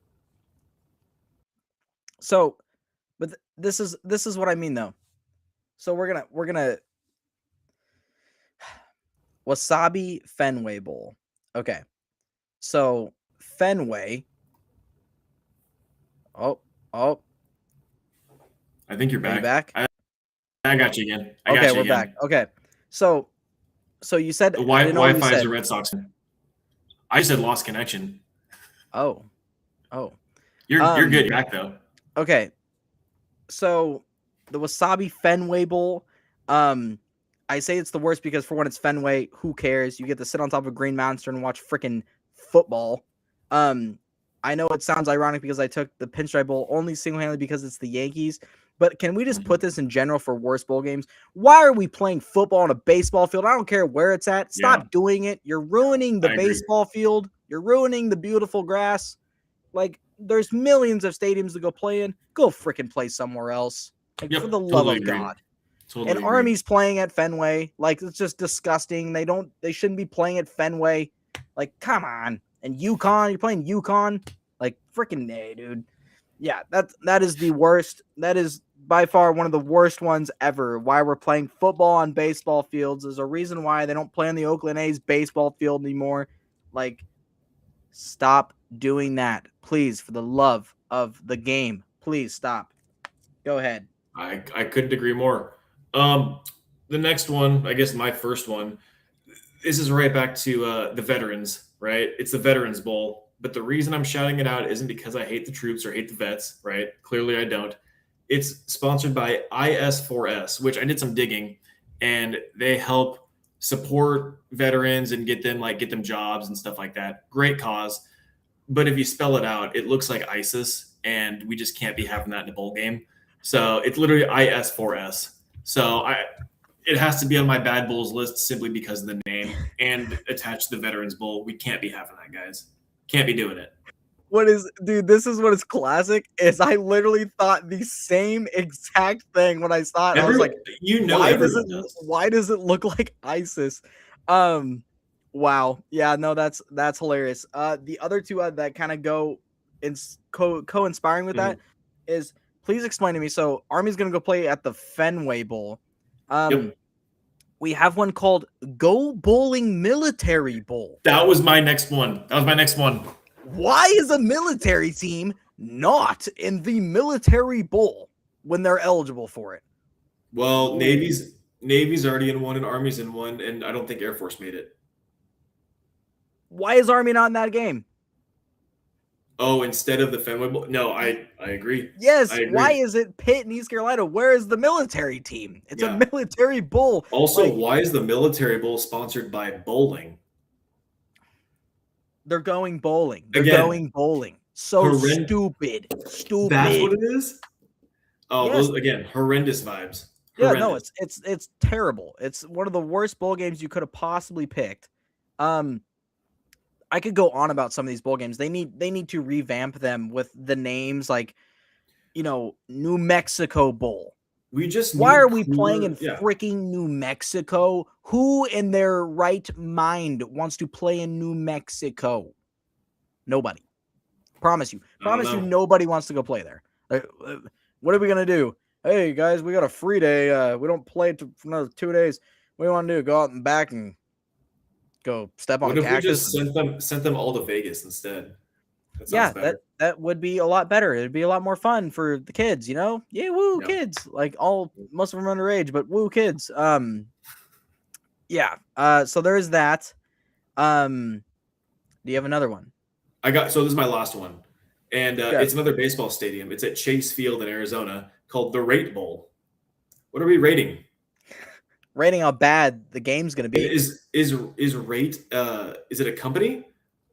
So, but this is what I mean though. So we're gonna Wasabi Fenway Bowl. Okay. So Fenway. Oh.
I think you're back.
Are you back?
I got you again.
Okay, we're back. Okay. So you said
the Wi-Fi is a Red Sox. I said lost connection.
Oh.
You're good. You're back though.
Okay. So the Wasabi Fenway Bowl, I say it's the worst because for one, it's Fenway. Who cares? You get to sit on top of a green monster and watch freaking football. I know it sounds ironic because I took the Pinstripe Bowl only single-handedly because it's the Yankees. But can we just put this in general for worst bowl games? Why are we playing football on a baseball field? I don't care where it's at. Stop doing it. You're ruining the baseball field. You're ruining the beautiful grass. Like, there's millions of stadiums to go play in. Go freaking play somewhere else. Like, for the love of God.
Totally agree.
Army's playing at Fenway. Like, it's just disgusting. They shouldn't be playing at Fenway. Like, come on. And UConn, you're playing UConn. Like, freaking nay, dude. Yeah, that is the worst. That is by far one of the worst ones ever. Why we're playing football on baseball fields. There's a reason why they don't play on the Oakland A's baseball field anymore. Like, stop doing that. Please, for the love of the game. Please stop. Go ahead.
I couldn't agree more. The next one, I guess my first one, this is right back to the veterans, right? It's the Veterans Bowl. But the reason I'm shouting it out isn't because I hate the troops or hate the vets, right? Clearly I don't. It's sponsored by IS4S, which I did some digging, and they help support veterans and get them jobs and stuff like that. Great cause. But if you spell it out, it looks like ISIS, and we just can't be having that in a bowl game. So it's literally IS4S. So it has to be on my bad bowls list simply because of the name and attached to the Veterans Bowl. We can't be having that, guys. Can't be doing it.
This is what is classic is I literally thought the same exact thing when I saw it. I was like, why does it look like ISIS? Wow. Yeah, no, that's hilarious. The other two that kind of go in co-inspiring with that is please explain to me. So Army's going to go play at the Fenway Bowl. We have one called Go Bowling Military Bowl.
That was my next one.
Why is a military team not in the Military Bowl when they're eligible for it?
Well, Navy's already in one and Army's in one, and I don't think Air Force made it.
Why is Army not in that game?
Oh, instead of the Fenway Bowl? No, I agree.
Yes, I agree. Why is it Pitt and East Carolina? Where is the military team? It's a military bowl.
Also, why is the Military Bowl sponsored by bowling?
They're going bowling. Going bowling. So stupid. Stupid.
That's what it is? Oh, yes. Those, again, horrendous vibes.
Yeah, no, it's terrible. It's one of the worst bowl games you could have possibly picked. I could go on about some of these bowl games. They need to revamp them with the names like, New Mexico Bowl. Why are we playing in freaking New Mexico? Who in their right mind wants to play in New Mexico? Nobody. Promise you, nobody wants to go play there. What are we gonna do? Hey guys, we got a free day. We don't play for another 2 days. What do you want to do? Go out and back and go step on
What
a
if we
cactus.
just sent them all to Vegas instead? That sounds
Yeah,
better.
that would be a lot better. It'd be a lot more fun for the kids, you know? Yeah, woo,
Yeah.
kids. Like most of them are underage, but woo, kids. Yeah. So there is that. Do you have another one?
So this is my last one, and
Yeah.
it's another baseball stadium. It's at Chase Field in Arizona, called the Rate Bowl. What are we rating?
Rating how bad the game's gonna be.
Is Rate? Is it a company,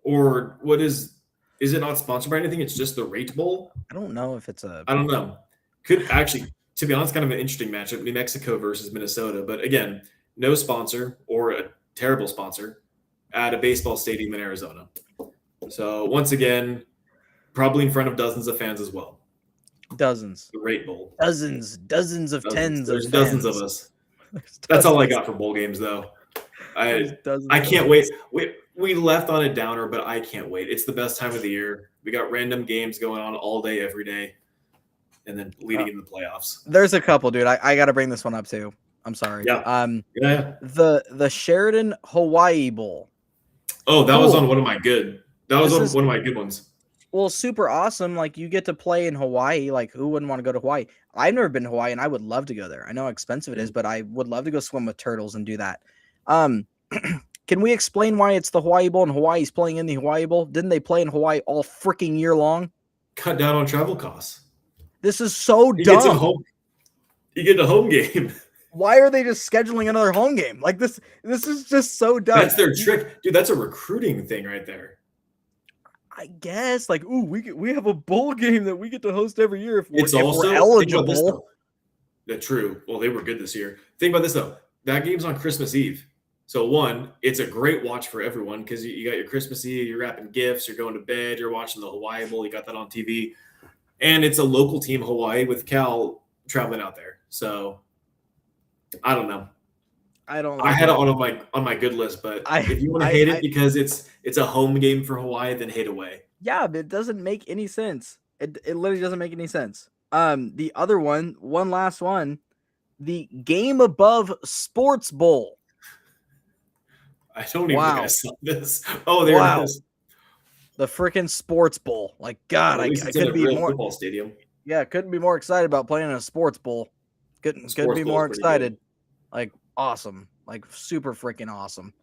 or what is? Is it not sponsored by anything? It's just the Rate Bowl.
I don't know if it's a
I don't know. Could actually, to be honest, kind of an interesting matchup: New Mexico versus Minnesota. But again, no sponsor or a terrible sponsor at a baseball stadium in Arizona. So once again, probably in front of dozens of fans as well.
dozens.
The Rate Bowl.
Dozens of tens
There's
of
dozens of
fans.
us. That's all I got for bowl games, though. I can't wait. We left on a downer, but I can't wait. It's the best time of the year. We got random games going on all day, every day, and then leading into the playoffs.
There's a couple, dude. I got to bring this one up too. I'm sorry.
Yeah. Yeah.
The Sheridan Hawaii Bowl.
Oh, that was on one of my good. That was
This is-
one of my good ones.
Well, super awesome. Like you get to play in Hawaii. Like who wouldn't want to go to Hawaii? I've never been to Hawaii, and I would love to go there. I know how expensive it is, but I would love to go swim with turtles and do that. Can we explain why it's the Hawaii Bowl and Hawaii's playing in the Hawaii Bowl? Didn't they play in Hawaii all freaking year long?
Cut down on travel costs.
This is so
You
dumb.
get the home game.
Why are they just scheduling another home game? Like this is just so dumb.
That's their trick. Dude, that's a recruiting thing right there.
I guess, like, ooh, we have a bowl game that we get to host every year if
It's
we're
also
eligible.
That's true. Well, they were good this year. Think about this though. That game's on Christmas Eve. So one, it's a great watch for everyone because you got your Christmas Eve, you're wrapping gifts, you're going to bed, you're watching the Hawaii Bowl, you got that on TV. And it's a local team, Hawaii, with Cal traveling out there. So I don't know. I had it on my good list, but if you want to hate it because it's a home game for Hawaii, then hate away.
Yeah, but it doesn't make any sense. It literally doesn't make any sense. The other one last one, the Game Above Sports Bowl.
I don't even think I saw this. Oh, there it is.
The freaking Sports Bowl. Like God, I couldn't be more
football stadium.
Yeah, couldn't be more excited about playing in a sports bowl. Couldn't be more excited. Like awesome. Like super freaking awesome.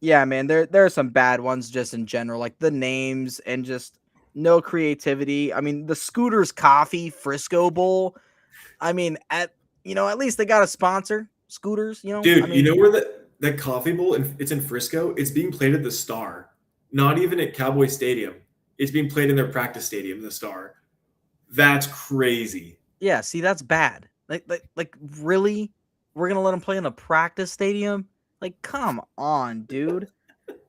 Yeah, man, there are some bad ones just in general, like the names and just no creativity. I mean, the Scooters Coffee Frisco Bowl. I mean, at least they got a sponsor, Scooters,
Dude,
I mean,
you know where that coffee bowl it's in Frisco? It's being played at the Star. Not even at Cowboy Stadium. It's being played in their practice stadium, the Star. That's crazy.
Yeah, see, that's bad. Like really? We're going to let them play in a practice stadium? Like, come on, dude.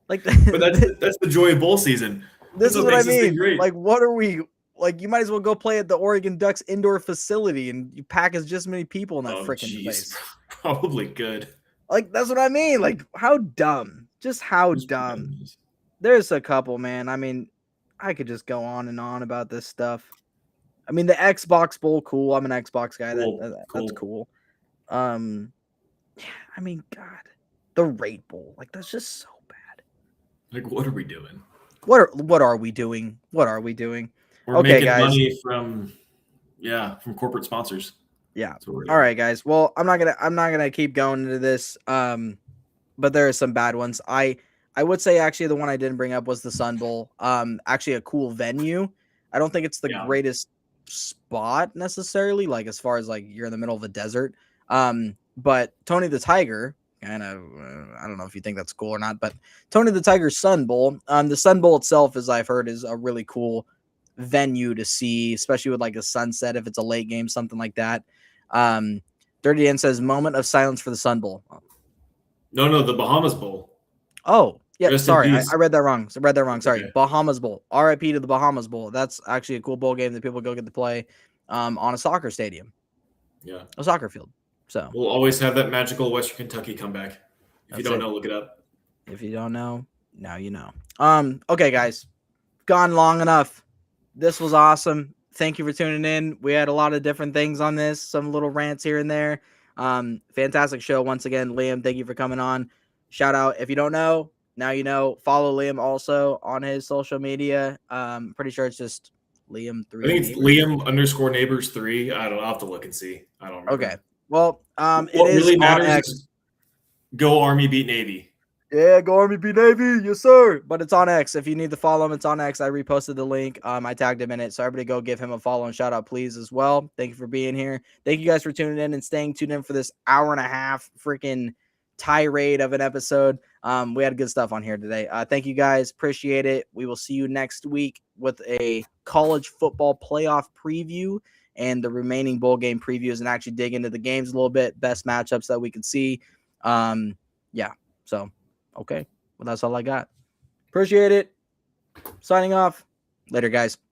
Like,
but that's the joy of bowl season.
This is what I mean. Like, what are we like? You might as well go play at the Oregon Ducks indoor facility and you pack as just many people in that freaking place.
Probably good.
Like, that's what I mean. Like, how dumb? Just how dumb. There's a couple, man. I mean, I could just go on and on about this stuff. I mean, the Xbox Bowl, cool. I'm an Xbox guy. That's cool. I mean, God, the Rate Bowl, like that's just so bad.
Like, what are we doing?
What are we doing? What are we doing?
We're making money from corporate sponsors.
Yeah. All right, guys. Well, I'm not gonna keep going into this. But there are some bad ones. I would say actually the one I didn't bring up was the Sun Bowl. Actually a cool venue. I don't think it's the greatest spot necessarily, like as far as like you're in the middle of a desert. But Tony the Tiger, kind of, I don't know if you think that's cool or not, but Tony the Tiger's Sun Bowl. The Sun Bowl itself, as I've heard, is a really cool venue to see, especially with like a sunset if it's a late game, something like that. Dirty Dan says moment of silence for the Sun Bowl.
No, the Bahamas Bowl.
Oh, yeah, sorry, I read that wrong. Sorry,
okay.
Bahamas Bowl. RIP to the Bahamas Bowl. That's actually a cool bowl game that people go get to play on a soccer stadium.
Yeah,
a soccer field. So
we'll always have that magical Western Kentucky comeback. If you don't know, look it up.
If you don't know, now you know. Okay, guys, gone long enough. This was awesome. Thank you for tuning in. We had a lot of different things on this, some little rants here and there. Fantastic show once again, Liam. Thank you for coming on. shout out. If you don't know, now you know. Follow Liam also on his social media. Pretty sure it's just Liam3
I think it's
Neighbors.
Liam_neighbors3. I don't know. I'll have to look and see. I don't remember.
Okay. Well, it
What
is
really
on
matters
X.
is go Army beat Navy.
Yeah, go Army, be Navy, yes sir. But it's on X. If you need to follow him, it's on X. I reposted the link. I tagged him in it, so everybody go give him a follow and shout out, please, as well. Thank you for being here. Thank you guys for tuning in and staying tuned in for this hour and a half freaking tirade of an episode. We had good stuff on here today. Thank you guys, appreciate it. We will see you next week with a college football playoff preview and the remaining bowl game previews, and actually dig into the games a little bit, best matchups that we could see. Yeah, so. Okay. Well, that's all I got. Appreciate it. Signing off. Later, guys.